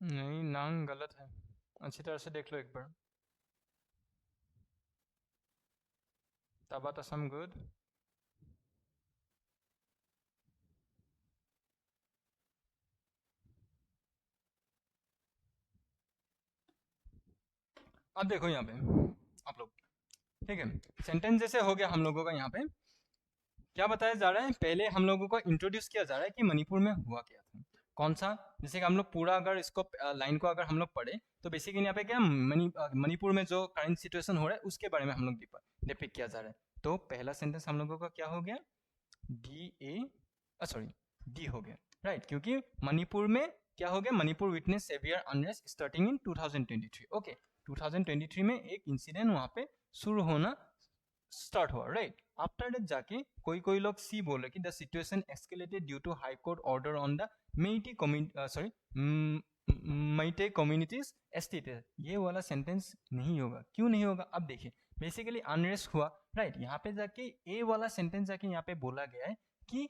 A: नहीं, नांग गलत है, अच्छी तरह से देख लो एक बार। ताबातसम गुड। अब देखो यहाँ पे आप लोग, ठीक है, सेंटेंस जैसे हो गया हम लोगों का। यहाँ पे क्या बताया जा रहा है, पहले हम लोगों को इंट्रोड्यूस किया जा रहा है कि मणिपुर में हुआ क्या था, कौन सा। जैसे कि हम लोग पूरा अगर इसको लाइन को अगर हम लोग पढ़े तो बेसिकली यहाँ पे क्या मणिपुर में जो करंट सिचुएशन हो रहा है उसके बारे में हम लोग डिपिक्ट किया जा रहा है। तो पहला सेंटेंस हम लोगों का क्या हो गया, डी ए, सॉरी, डी हो गया, राइट, क्योंकि मणिपुर में क्या हो गया, Manipur witness severe unrest starting in 2023। Okay, 2023 में एक इंसिडेंट वहां पे शुरू होना स्टार्ट हुआ, राइट। आफ्टर दैट जाके कोई कोई लोग सी बोल रहे कि the situation escalated due to high court order on the Meitei community, sorry, Meitei community's ST. ये वाला सेंटेंस नहीं होगा, क्यों नहीं होगा, अब देखिए। बेसिकली अनरेस्ट हुआ, राइट, यहाँ पे जाके ए वाला सेंटेंस जाके यहाँ पे बोला गया है कि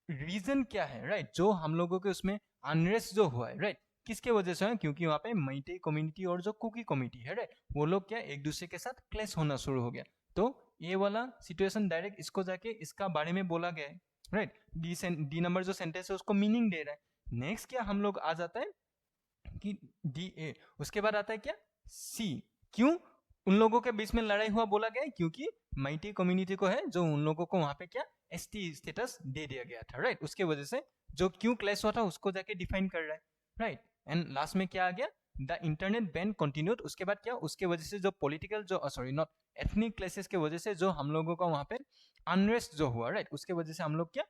A: रीजन क्या है, राइट, जो हम लोगों के उसमें अनरेस्ट जो हुआ है, राइट, किसके वजह से है, क्योंकि वहां पे मैटे कम्युनिटी और जो कुकी कम्युनिटी है, राइट, वो लोग क्या एक दूसरे के साथ क्लेश होना शुरू हो गया। तो ये वाला सिचुएशन डायरेक्ट इसको जाके इसका बारे में बोला गया है, राइट। डी नंबर जो सेंटेंस है उसको मीनिंग दे रहा है। नेक्स्ट क्या हम लोग आ जाता है कि डी ए, उसके बाद आता है क्या, सी। क्यों उन लोगों के बीच में लड़ाई हुआ बोला गया है, क्योंकि माइटी कम्युनिटी को है जो उन लोगों को वहां पे क्या एसटी स्टेटस दे दिया गया था, राइट, उसके वजह से जो क्यों क्लैश हुआ था उसको जाके डिफाइन कर रहा है, राइट। एंड लास्ट में क्या आ गया, द इंटरनेट बैन कंटिन्यूड, उसके बाद क्या, उसके वजह से जो पॉलिटिकल जो सॉरी नॉट एथनिक क्लेसेस के वजह से जो हम लोगों का वहां पे अनरेस्ट जो हुआ, राइट, उसके वजह से हम लोग क्या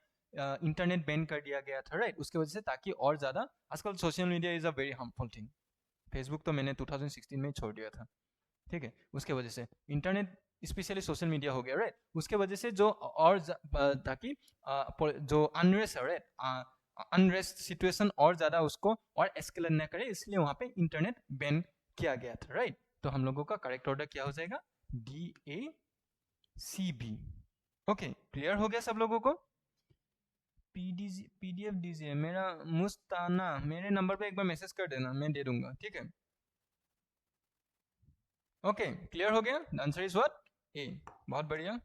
A: इंटरनेट बैन कर दिया गया था, राइट, उसके वजह से, ताकि और ज्यादा, आजकल social media is a very harmful thing. Facebook तो मैंने 2016 में छोड़ दिया था, ठीक है, उसके वजह से इंटरनेट स्पेशली सोशल मीडिया हो गया, राइट, उसके वजह से जो और ताकि जो अनरेस्ट है, राइट, अनरेस्ट सिचुएशन और ज्यादा उसको और एस्केलेट न करे, इसलिए वहां पे इंटरनेट बैन किया गया था, राइट। तो हम लोगों का करेक्ट ऑर्डर क्या हो जाएगा, D A C B. Okay, clear हो गया सब लोगों को। पीडीएफ दीजिए, मेरा मुस्ताना मेरे नंबर पे एक बार मैसेज कर देना, मैं दे दूंगा, ठीक है। ओके, क्लियर हो गया, आंसर इज व्हाट, ए। बहुत बढ़िया।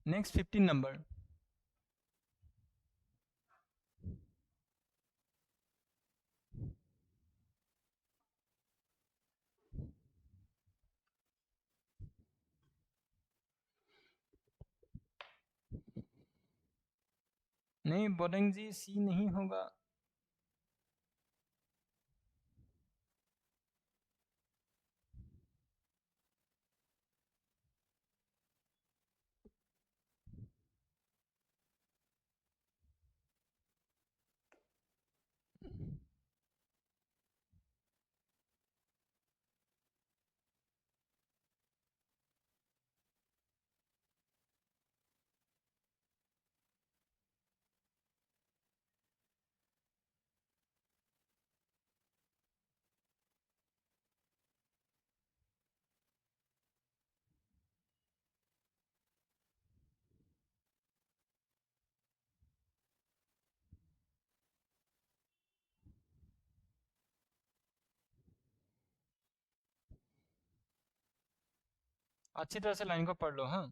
A: Next 15 number. नहीं बोलेंगे जी, सी नहीं होगा। अच्छी तरह से लाइन को पढ़ लो। हाँ,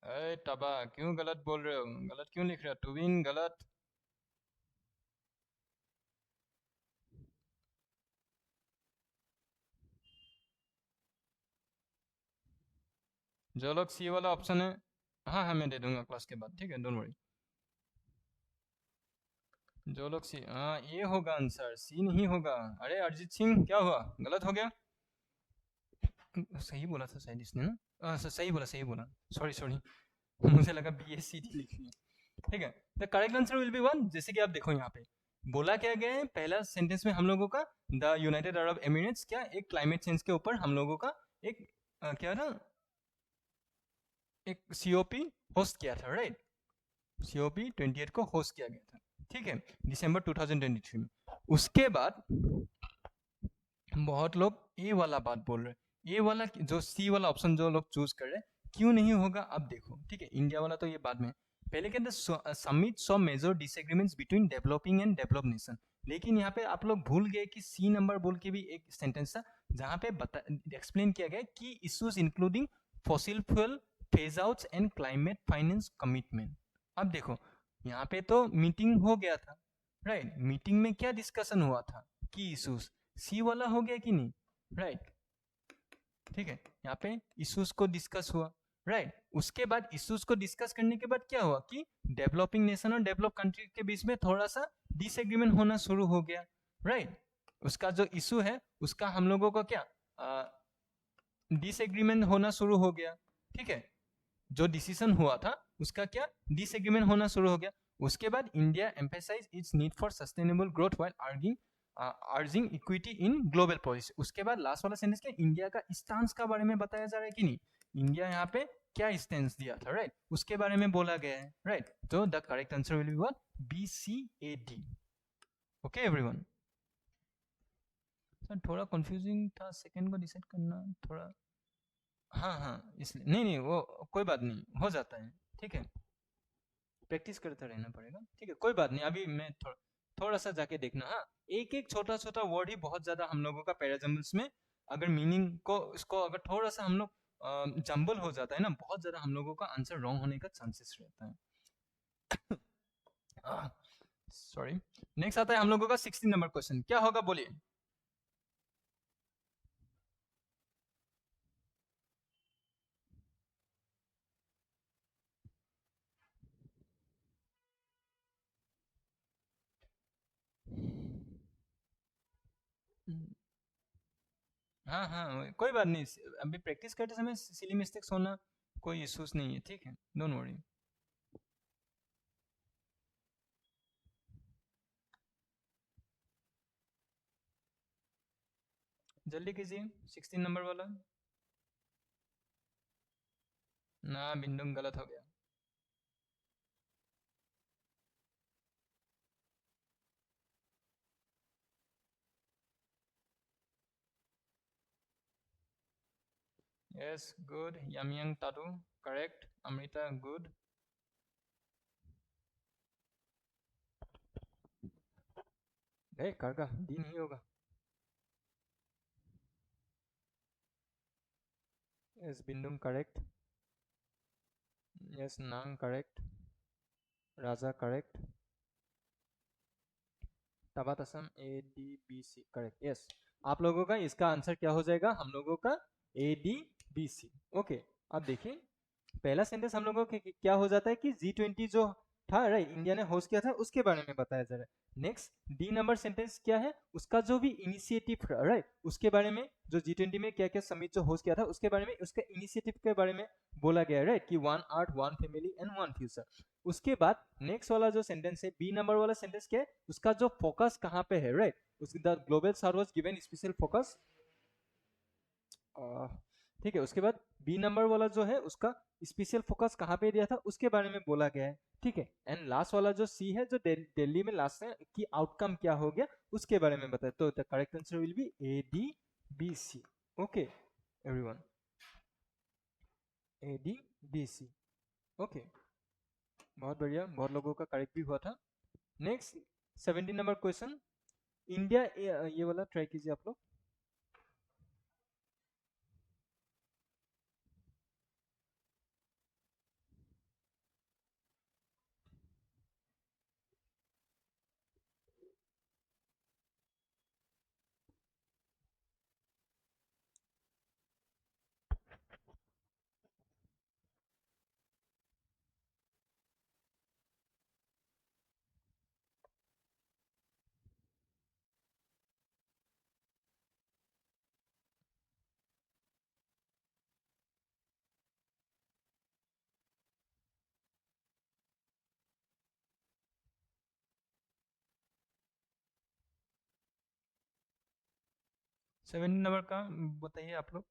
A: अरे तबा क्यों गलत बोल रहे हो, गलत क्यों लिख रहे हो, टू विन गलत। जो लोग सी वाला ऑप्शन है, हाँ हाँ मैं दे दूंगा क्लास के बाद, ठीक है, डोंट वरी। जो लोग सी, हाँ ये होगा आंसर, सी नहीं होगा। अरे अरिजीत सिंह क्या हुआ, गलत हो गया। सही बोला था शायद इसने ना, सही बोला सही बोला, सॉरी सॉरी। मुझे लगा बी एस सी डी लिखी है। ठीक है, the correct answer will B one. जैसे कि आप देखो यहाँ पे बोला क्या गया है, पहला सेंटेंस में हम लोगों का द यूनाइटेड अरब एमिरेट्स क्या एक क्लाइमेट चेंज के ऊपर हम लोगों का एक क्या ना, एक सीओपी होस्ट किया था, राइट। सीओपी 28 को होस्ट किया गया था, ठीक है, दिसंबर 2023 में। उसके बाद बहुत लोग ए वाला बात बोल रहे हैं, ए वाला जो सी वाला ऑप्शन जो लोग चूज कर रहे हैं, क्यों नहीं होगा अब देखो, ठीक है। इंडिया वाला तो ये बाद में, पहले कहते हैं summit saw major disagreements between developing and develop nation. लेकिन यहाँ पे आप लोग भूल गए कि सी नंबर बोल के भी एक सेंटेंस था जहाँ पे एक्सप्लेन किया गया कि issues including fossil fuel phase outs and climate finance commitment. अब देखो यहाँ पे तो मीटिंग हो गया था, राइट। मीटिंग में क्या डिस्कशन हुआ था कि इश्यूज, सी वाला हो गया कि नहीं, राइट। ठीक है, यहाँ पे इश्यूज को डिस्कस हुआ, राइट। उसके बाद इश्यूज को डिस्कस करने के बाद क्या हुआ कि डेवलपिंग नेशन और डेवलप कंट्री के बीच में थोड़ा सा डिसएग्रीमेंट होना शुरू हो गया, राइट। उसका जो इशू है उसका हम लोगों को क्या डिसएग्रीमेंट होना शुरू हो गया, ठीक है। जो डिसीजन हुआ था उसका क्या डिसएग्रीमेंट होना शुरू हो गया। उसके बाद India emphasise its need for sustainable growth while urging equity in global policy. उसके बाद लास्ट वाला सेंटेंस क्या, इंडिया का स्टांस का बारे में बताया जा रहा है कि नहीं, इंडिया यहाँ पे क्या स्टैंस दिया था, राइट, उसके बारे में बोला गया है, राइट। तो the correct answer will be what, B C A D. Okay everyone, sir थोड़ा कंफ्यूजिंग था सेकंड को डिसाइड करना थोड़ा, हाँ हाँ इसलिए, नहीं नहीं वो कोई बात नहीं, हो जाता है, ठीक है, प्रैक्टिस करते रहना पड़ेगा, ठीक है, कोई बात नहीं। अभी मैं थोड़ा सा जाके देखना, हाँ। एक एक छोटा छोटा वर्ड ही बहुत ज्यादा हम लोगों का पैराजम्बल्स में, अगर मीनिंग को इसको अगर थोड़ा सा हम लोग जंबल हो जाता है ना, बहुत ज्यादा हम लोगों का आंसर रॉन्ग होने का चांसेस रहता है। सॉरी। नेक्स्ट आता है हम लोगों का 16 नंबर क्वेश्चन, क्या होगा बोलिए। हाँ हाँ कोई बात नहीं, अभी प्रैक्टिस करते समय सिली मिस्टेक्स होना कोई इश्यूज नहीं है, ठीक है, डोंट वरी। जल्दी कीजिए 16 नंबर वाला। ना बिंदु गलत हो गया। यस गुड, यामियांग तादू करेक्ट, अमृता गुड। कर का डी नहीं होगा। Yes Bindu correct. यस नांग करेक्ट। राजा करेक्ट। तबातसम A D B C correct, yes. आप लोगों का इसका आंसर क्या हो जाएगा, हम लोगों का A D B C. Okay, अब देखिए पहला सेंटेंस हम लोगों को क्या हो जाता है कि G20 जो था, राइट, इंडिया ने होस्ट किया था उसके बारे में बताया जा रहा है। नेक्स्ट डी नंबर सेंटेंस क्या है, उसका जो भी इनिशिएटिव, राइट, उसके बारे में, जो G20 में क्या क्या समिट जो होस्ट किया था उसके बारे में, उसके इनिशिएटिव के बारे में बोला गया है, राइट, कि one art one family and one future. उसके बाद नेक्स्ट वाला जो सेंटेंस है बी नंबर वाला सेंटेंस क्या है, उसका जो फोकस कहाँ पे है, राइट, उसकी the global south was given special focus, ठीक है। उसके बाद बी नंबर वाला जो है उसका
B: स्पेशल फोकस कहाँ पे दिया था उसके बारे में बोला गया है, ठीक है। एंड लास्ट वाला जो सी है, जो दिल्ली में लास्ट है कि आउटकम क्या हो गया उसके बारे में बताया। तो the correct answer will B ADBC। Okay everyone, ADBC। Okay, बहुत बढ़िया, बहुत लोगों का करेक्ट भी हुआ था। नेक्स्ट 17 नंबर क्वेश्चन, इंडिया, ये वाला ट्राई कीजिए आप लोग।
A: सेवन नंबर का बताइए आप लोग।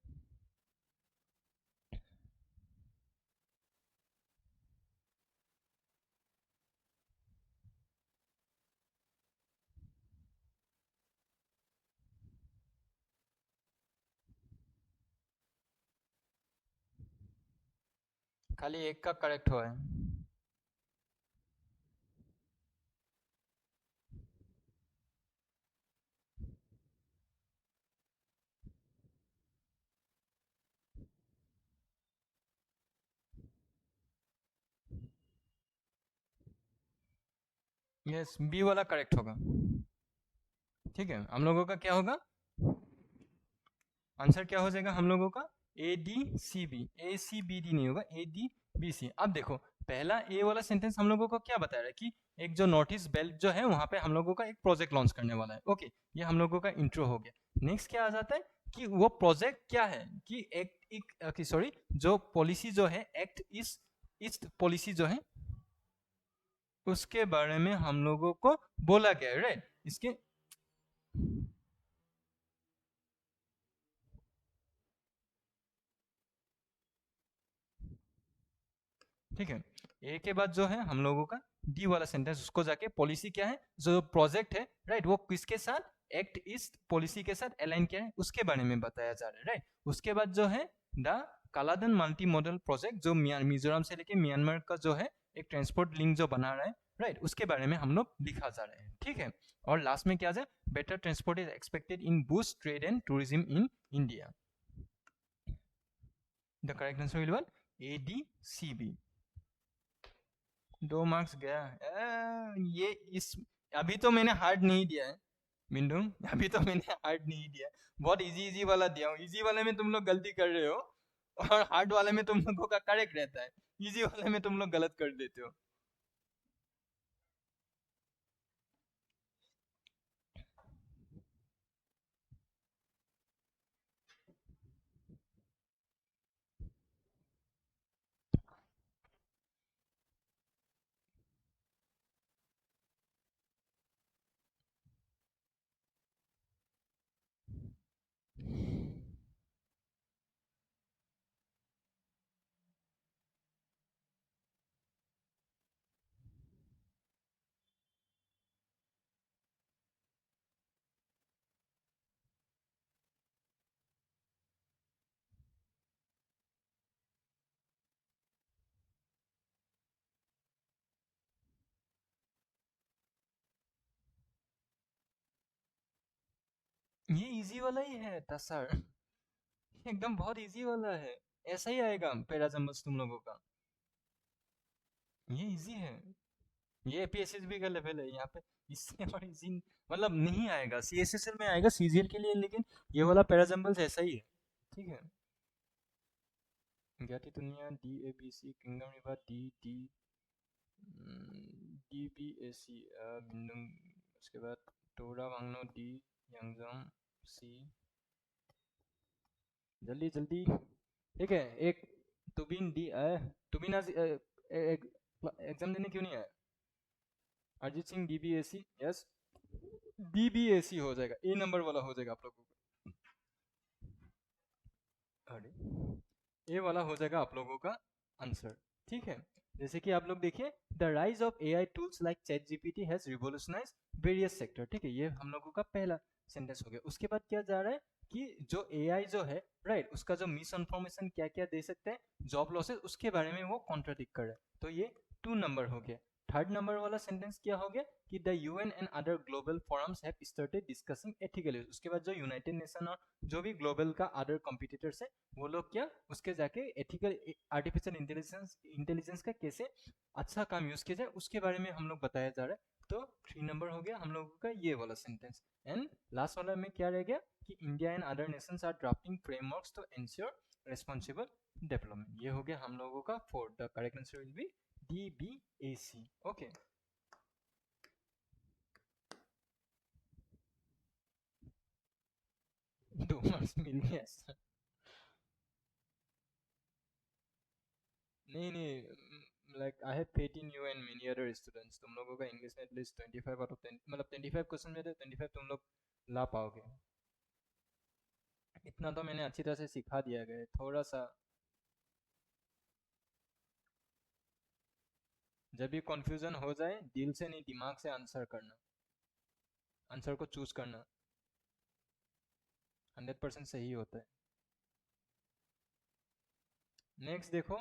A: खाली एक का करेक्ट हुआ है। यस, बी वाला करेक्ट होगा। ठीक है, हम लोगों का क्या होगा, आंसर क्या हो जाएगा हम लोगों का, ADCB, ACBD नहीं होगा, ADBC। अब देखो, पहला ए वाला सेंटेंस हम लोगों को क्या बता रहा है कि एक जो नॉर्थ ईस्ट बेल्ट जो है वहां पे हम लोगों का एक प्रोजेक्ट लॉन्च करने वाला है। ओके, ये हम लोगों का इंट्रो हो गया। नेक्स्ट क्या आ जाता है कि वो प्रोजेक्ट क्या है, कि एक्ट सॉरी, जो पॉलिसी जो है एक्ट ईस्ट पॉलिसी जो है उसके बारे में हम लोगों को बोला गया है, राइट। इसके ठीक है, ए के बाद जो है हम लोगों का डी वाला सेंटेंस, उसको जाके पॉलिसी क्या है, जो प्रोजेक्ट है, राइट, वो किसके साथ, एक्ट ईस्ट पॉलिसी के साथ अलाइन क्या है उसके बारे में बताया जा रहा है, राइट। उसके बाद जो है the Kaladan multi modal project, जो मिजोरम से लेके म्यांमार का जो है एक ट्रांसपोर्ट लिंक जो बना रहा है, राइट, उसके बारे में हम लोग लिखा जा रहे हैं। ठीक है, और लास्ट में क्या जाए, better transport is expected in boost trade and tourism in India. The correct answer will B ADCB। 2 marks गया। ये इस अभी तो मैंने हार्ड नहीं दिया है मिंडू, अभी तो मैंने हार्ड नहीं दिया, बहुत इजी इजी वाला दिया हूँ। इजी वाले में तुम लोग गलती कर रहे हो और हार्ड वाले में तुम लोगों का करेक्ट रहता है, इजी वाले में तुम लोग गलत कर देते हो। ये इजी वाला ही है सर, एकदम बहुत इजी वाला है, ऐसा ही आएगा पैराजम्बल्स तुम लोगों का, ये इजी है। ये PSSB का लेवल है यहाँ पे, इससे और इजी मतलब नहीं आएगा, CSSL में आएगा CGL के लिए, लेकिन ये वाला पैराजम्बल्स ऐसा ही है। ठीक है, ज्ञाति दुनिया DABC किंगडम रिवर DBAC बिंदुंग, उसके बाद टोरा वांगनो D, यांगजोंग C, जल्दी जल्दी। ठीक है, एक तुबिन तुबिन आज एग्जाम देने क्यों नहीं आया, Arijit Singh DBAC, yes, DBAC हो जाएगा, A नंबर वाला हो जाएगा आप लोगों का, अरे A वाला हो जाएगा आप लोगों का
B: आंसर। ठीक है, जैसे कि आप लोग देखिए, the rise of AI tools like chat GPT has revolutionise various sector. ठीक है, ये हम लोगों का पहला सेंटेंस हो गया। उसके बाद क्या जा रहा है कि जो एआई जो है, राइट, उसका जो मिस इन्फॉर्मेशन क्या क्या दे सकते हैं, जॉब लॉसेस, उसके बारे में वो कॉन्ट्राडिक्ट कर रहा है। तो ये 2 नंबर हो गया। थर्ड नंबर वाला सेंटेंस क्या हो गया कि the UN and other global forums have started discussing ethical issues. उसके बाद जो यूनाइटेड नेशन और जो भी ग्लोबल का अदर कॉम्पिटिटर्स है, वो लोग क्या उसके जाके एथिकल आर्टिफिशियल इंटेलिजेंस इंटेलिजेंस का कैसे अच्छा काम यूज किया जाए, उसके बारे में हम लोग बताया जा रहा है। तो 3 नंबर हो गया हम लोगों का ये वाला सेंटेंस। एंड लास्ट वाला में क्या रह गया कि India and other nations are drafting frameworks to ensure responsible development. ये हो गया हम लोगों का 4। The correct answer will be DBAC। Okay, 2 marks मिल गया सर। नहीं नहीं, like I have faith in you and many other students. तुम लोगों का इंग्लिश में एटलीस्ट 25 आउट ऑफ 10, मतलब 25 क्वेश्चन में थे, 25 तुम लोग ला पाओगे। इतना तो मैंने अच्छी तरह से सिखा दिया गया है, थोड़ा सा जब भी कंफ्यूजन हो जाए, दिल से नहीं दिमाग से आंसर करना, आंसर को चूज करना 100% सही होता है। नेक्स्ट देखो,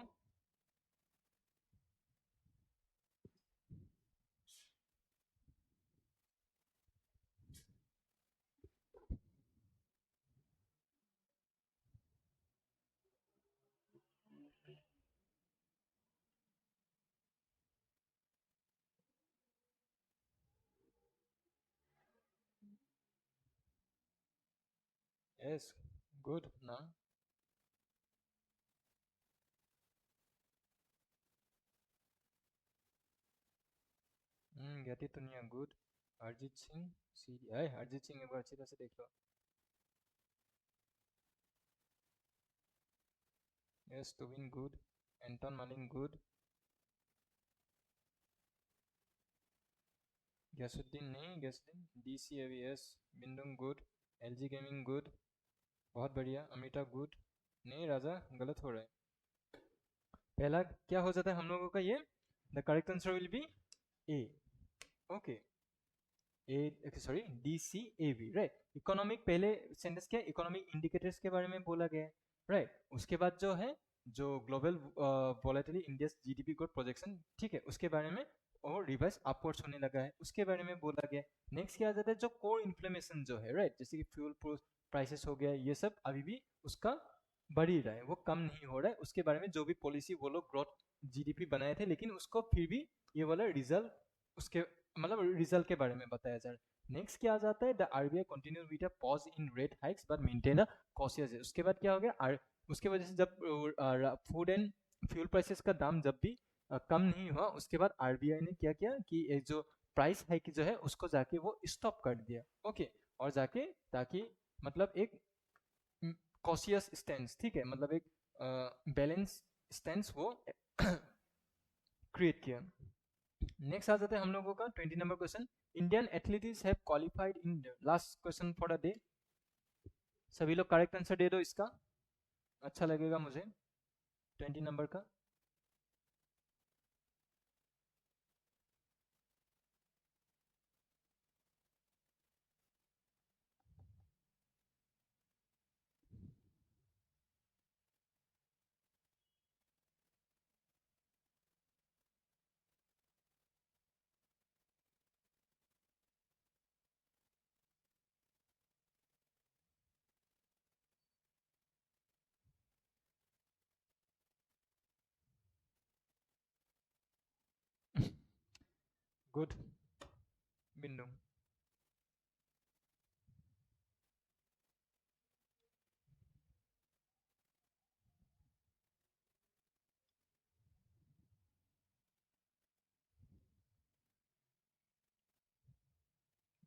B: यस, गुड ना। गति दुनिया गुड। अरिजीत सिंह, सी है अरिजीत सिंह, एक बार अच्छी तरह से देख लो। Yes, Tubin good. एंटन मालिंग गुड। गैसुद्दीन नहीं, गैसुद्दीन DCAVS। बिंदुंग गुड। LG गेमिंग गुड। बहुत बढ़िया। अमिता गुड। नहीं राजा, गलत हो रहा है। पहला क्या हो जाता है हम लोगों का ये, the correct answer will be A. Okay, A sorry DCAV, right. Economic, पहले सेंटेंस क्या, इकोनॉमिक इंडिकेटर्स के बारे में बोला गया है, राइट। उसके बाद जो है, जो global volatility index, GDP growth projection, ठीक है, उसके बारे में और रिवाइज अपवर्ड्स होने लगा है, उसके बारे में बोला गया। नेक्स्ट क्या आ जाता है, जो कोर इन्फ्लेमेशन जो है, राइट, जैसे कि फ्यूल प्राइसेस हो गया, ये सब अभी भी उसका बढ़ ही रहा है, वो कम नहीं हो रहा है। उसके बारे में जो भी पॉलिसी वो लोग ग्रोथ GDP बनाए थे, लेकिन उसको फिर भी ये वाला रिजल्ट, उसके मतलब रिजल्ट के बारे में बताया जा रहा है। नेक्स्ट क्या आ जाता है, the RBI continue with a pause in rate hikes but maintain a cautious. उसके बाद क्या हो गया, उसके वजह से जब फूड एंड फ्यूल प्राइसेस का दाम जब भी कम नहीं हुआ, उसके बाद RBI ने क्या किया कि एक जो प्राइस हाइक जो है उसको जाके वो स्टॉप कर दिया। ओके, और जाके ताकि मतलब एक कॉशियस स्टैंस, ठीक है, मतलब एक बैलेंस स्टैंस वो क्रिएट किया। नेक्स्ट आ जाते हैं हम लोगों का 20 number question. Indian athletes have qualified in, last question for the day. सभी लोग करेक्ट आंसर दे दो इसका, अच्छा लगेगा मुझे। 20 नंबर का। गुड, बिंदु।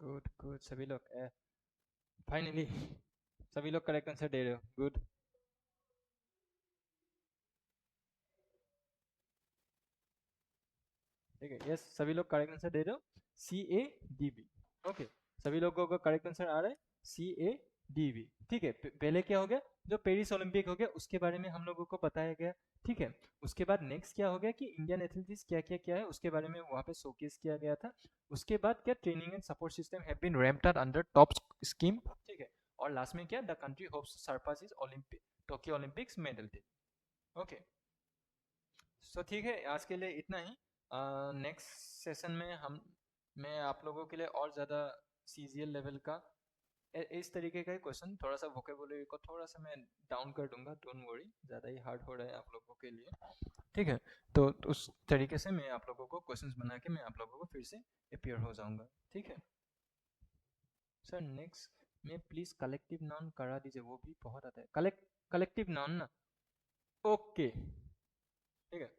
B: गुड गुड, सभी लोग फाइनली सभी लोग करेक्ट आंसर दे रहे हो, गुड। ठीक है, यस, सभी लोग करेक्ट आंसर दे रहे हो, CADB। ओके, सभी लोगों का करेक्ट आंसर आ रहा है CADB। ठीक है, पहले क्या हो गया, जो पेरिस ओलंपिक हो गया उसके बारे में हम लोगों को बताया गया। ठीक है। उसके बाद नेक्स्ट क्या हो गया कि इंडियन एथलेटिक्स क्या क्या क्या है उसके बारे में वहाँ पे शोकेस किया गया था। उसके बाद क्या training and support system have been ramped up under TOP scheme, ठीक है। और लास्ट में क्या the country hopes surpass is Olympic Tokyo Olympics medal team. Okay, so ठीक है, आज के लिए इतना ही। नेक्स्ट सेशन में मैं आप लोगों के लिए और ज़्यादा सीजीएल लेवल का इस तरीके का क्वेश्चन, थोड़ा सा वोकेबुलरी को थोड़ा सा मैं डाउन कर दूंगा, डोंट वरी, ज़्यादा ही हार्ड हो रहा है आप लोगों के लिए, ठीक है। तो उस तरीके से मैं आप लोगों को क्वेश्चंस बना के मैं आप लोगों को फिर से अपियर हो जाऊंगा, ठीक है। सर नेक्स्ट में प्लीज़ कलेक्टिव नाउन करा दीजिए, वो भी बहुत आता है कलेक्टिव नाउन ना। ओके, ठीक है।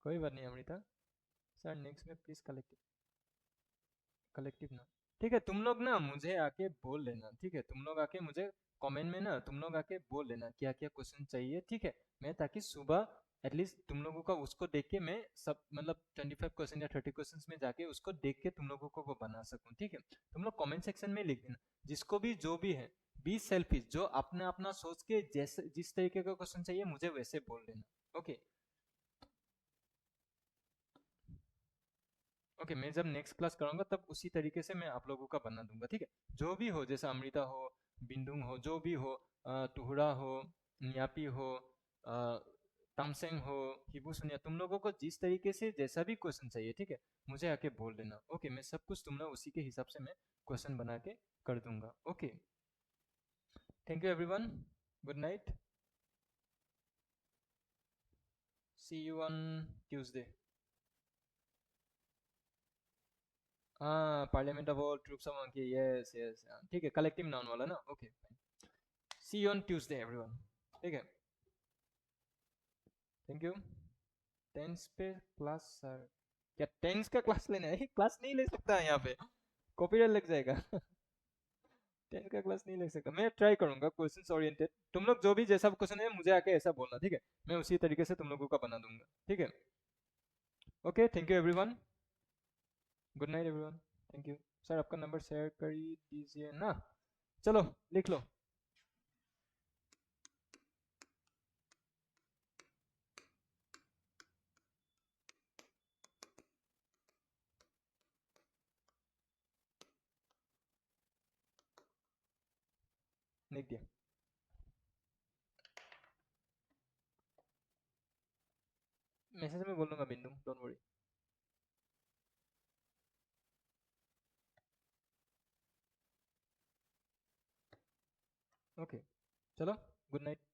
B: कोई बात नहीं अमृता। सर नेक्स्ट में प्लीज़ कलेक्टिव नाउन, ठीक है। तुम लोग ना मुझे आके बोल लेना, ठीक है। तुम लोग आके मुझे कमेंट में ना तुम लोग आके बोल लेना क्या क्या क्वेश्चन चाहिए, ठीक है। मैं ताकि सुबह एटलीस्ट तुम लोगों का उसको देख के मैं सब मतलब 25 क्वेश्चन या 30 क्वेश्चन में जाके उसको देख के तुम लोगों को वो बना सकूं, ठीक है। तुम लोग कमेंट सेक्शन में लिख देना जिसको भी जो भी है, बी सेल्फिश, जो अपना अपना सोच के जैसे जिस तरीके का क्वेश्चन चाहिए मुझे वैसे बोल देना, ओके। ओके, मैं जब नेक्स्ट क्लास कराऊंगा तब उसी तरीके से मैं आप लोगों का बना दूंगा, ठीक है। जो भी हो, जैसा अमृता हो, बिंदुंग हो, जो भी हो, टुहरा हो, नियापी हो, तामसेंग हो, हिबू सुनिया, तुम लोगों को जिस तरीके से जैसा भी क्वेश्चन चाहिए, ठीक है, मुझे आके बोल देना, ओके। मैं सब कुछ तुम लोग उसी के हिसाब से मैं क्वेश्चन बना के कर दूंगा, okay. Thank you everyone, good night, see you on Tuesday. हाँ, parliament of all troops of monkey, yes yes, ठीक है, कलेक्टिव नाउन वाला ना, okay. See you on Tuesday everyone, ठीक है। Thank you. टेंस पे क्लास सर, क्या tense का क्लास लेना है? क्लास नहीं ले सकता है यहाँ पे, कॉपीराइट लग जाएगा। टेंस का क्लास नहीं ले सकता, मैं ट्राई करूंगा क्वेश्चंस ओरिएंटेड। तुम लोग जो भी जैसा क्वेश्चन है मुझे आके ऐसा बोलना, ठीक है। मैं उसी तरीके से तुम लोगों का बना दूंगा, ठीक है। Okay, thank you everyone, good night everyone, thank you. Sir आपका नंबर शेयर कर दीजिए ना, चलो लिख लो। लिख दिया। मैसेज में बोल दूंगा बिंदु, डोंट वरी। ओके, चलो, गुड नाइट।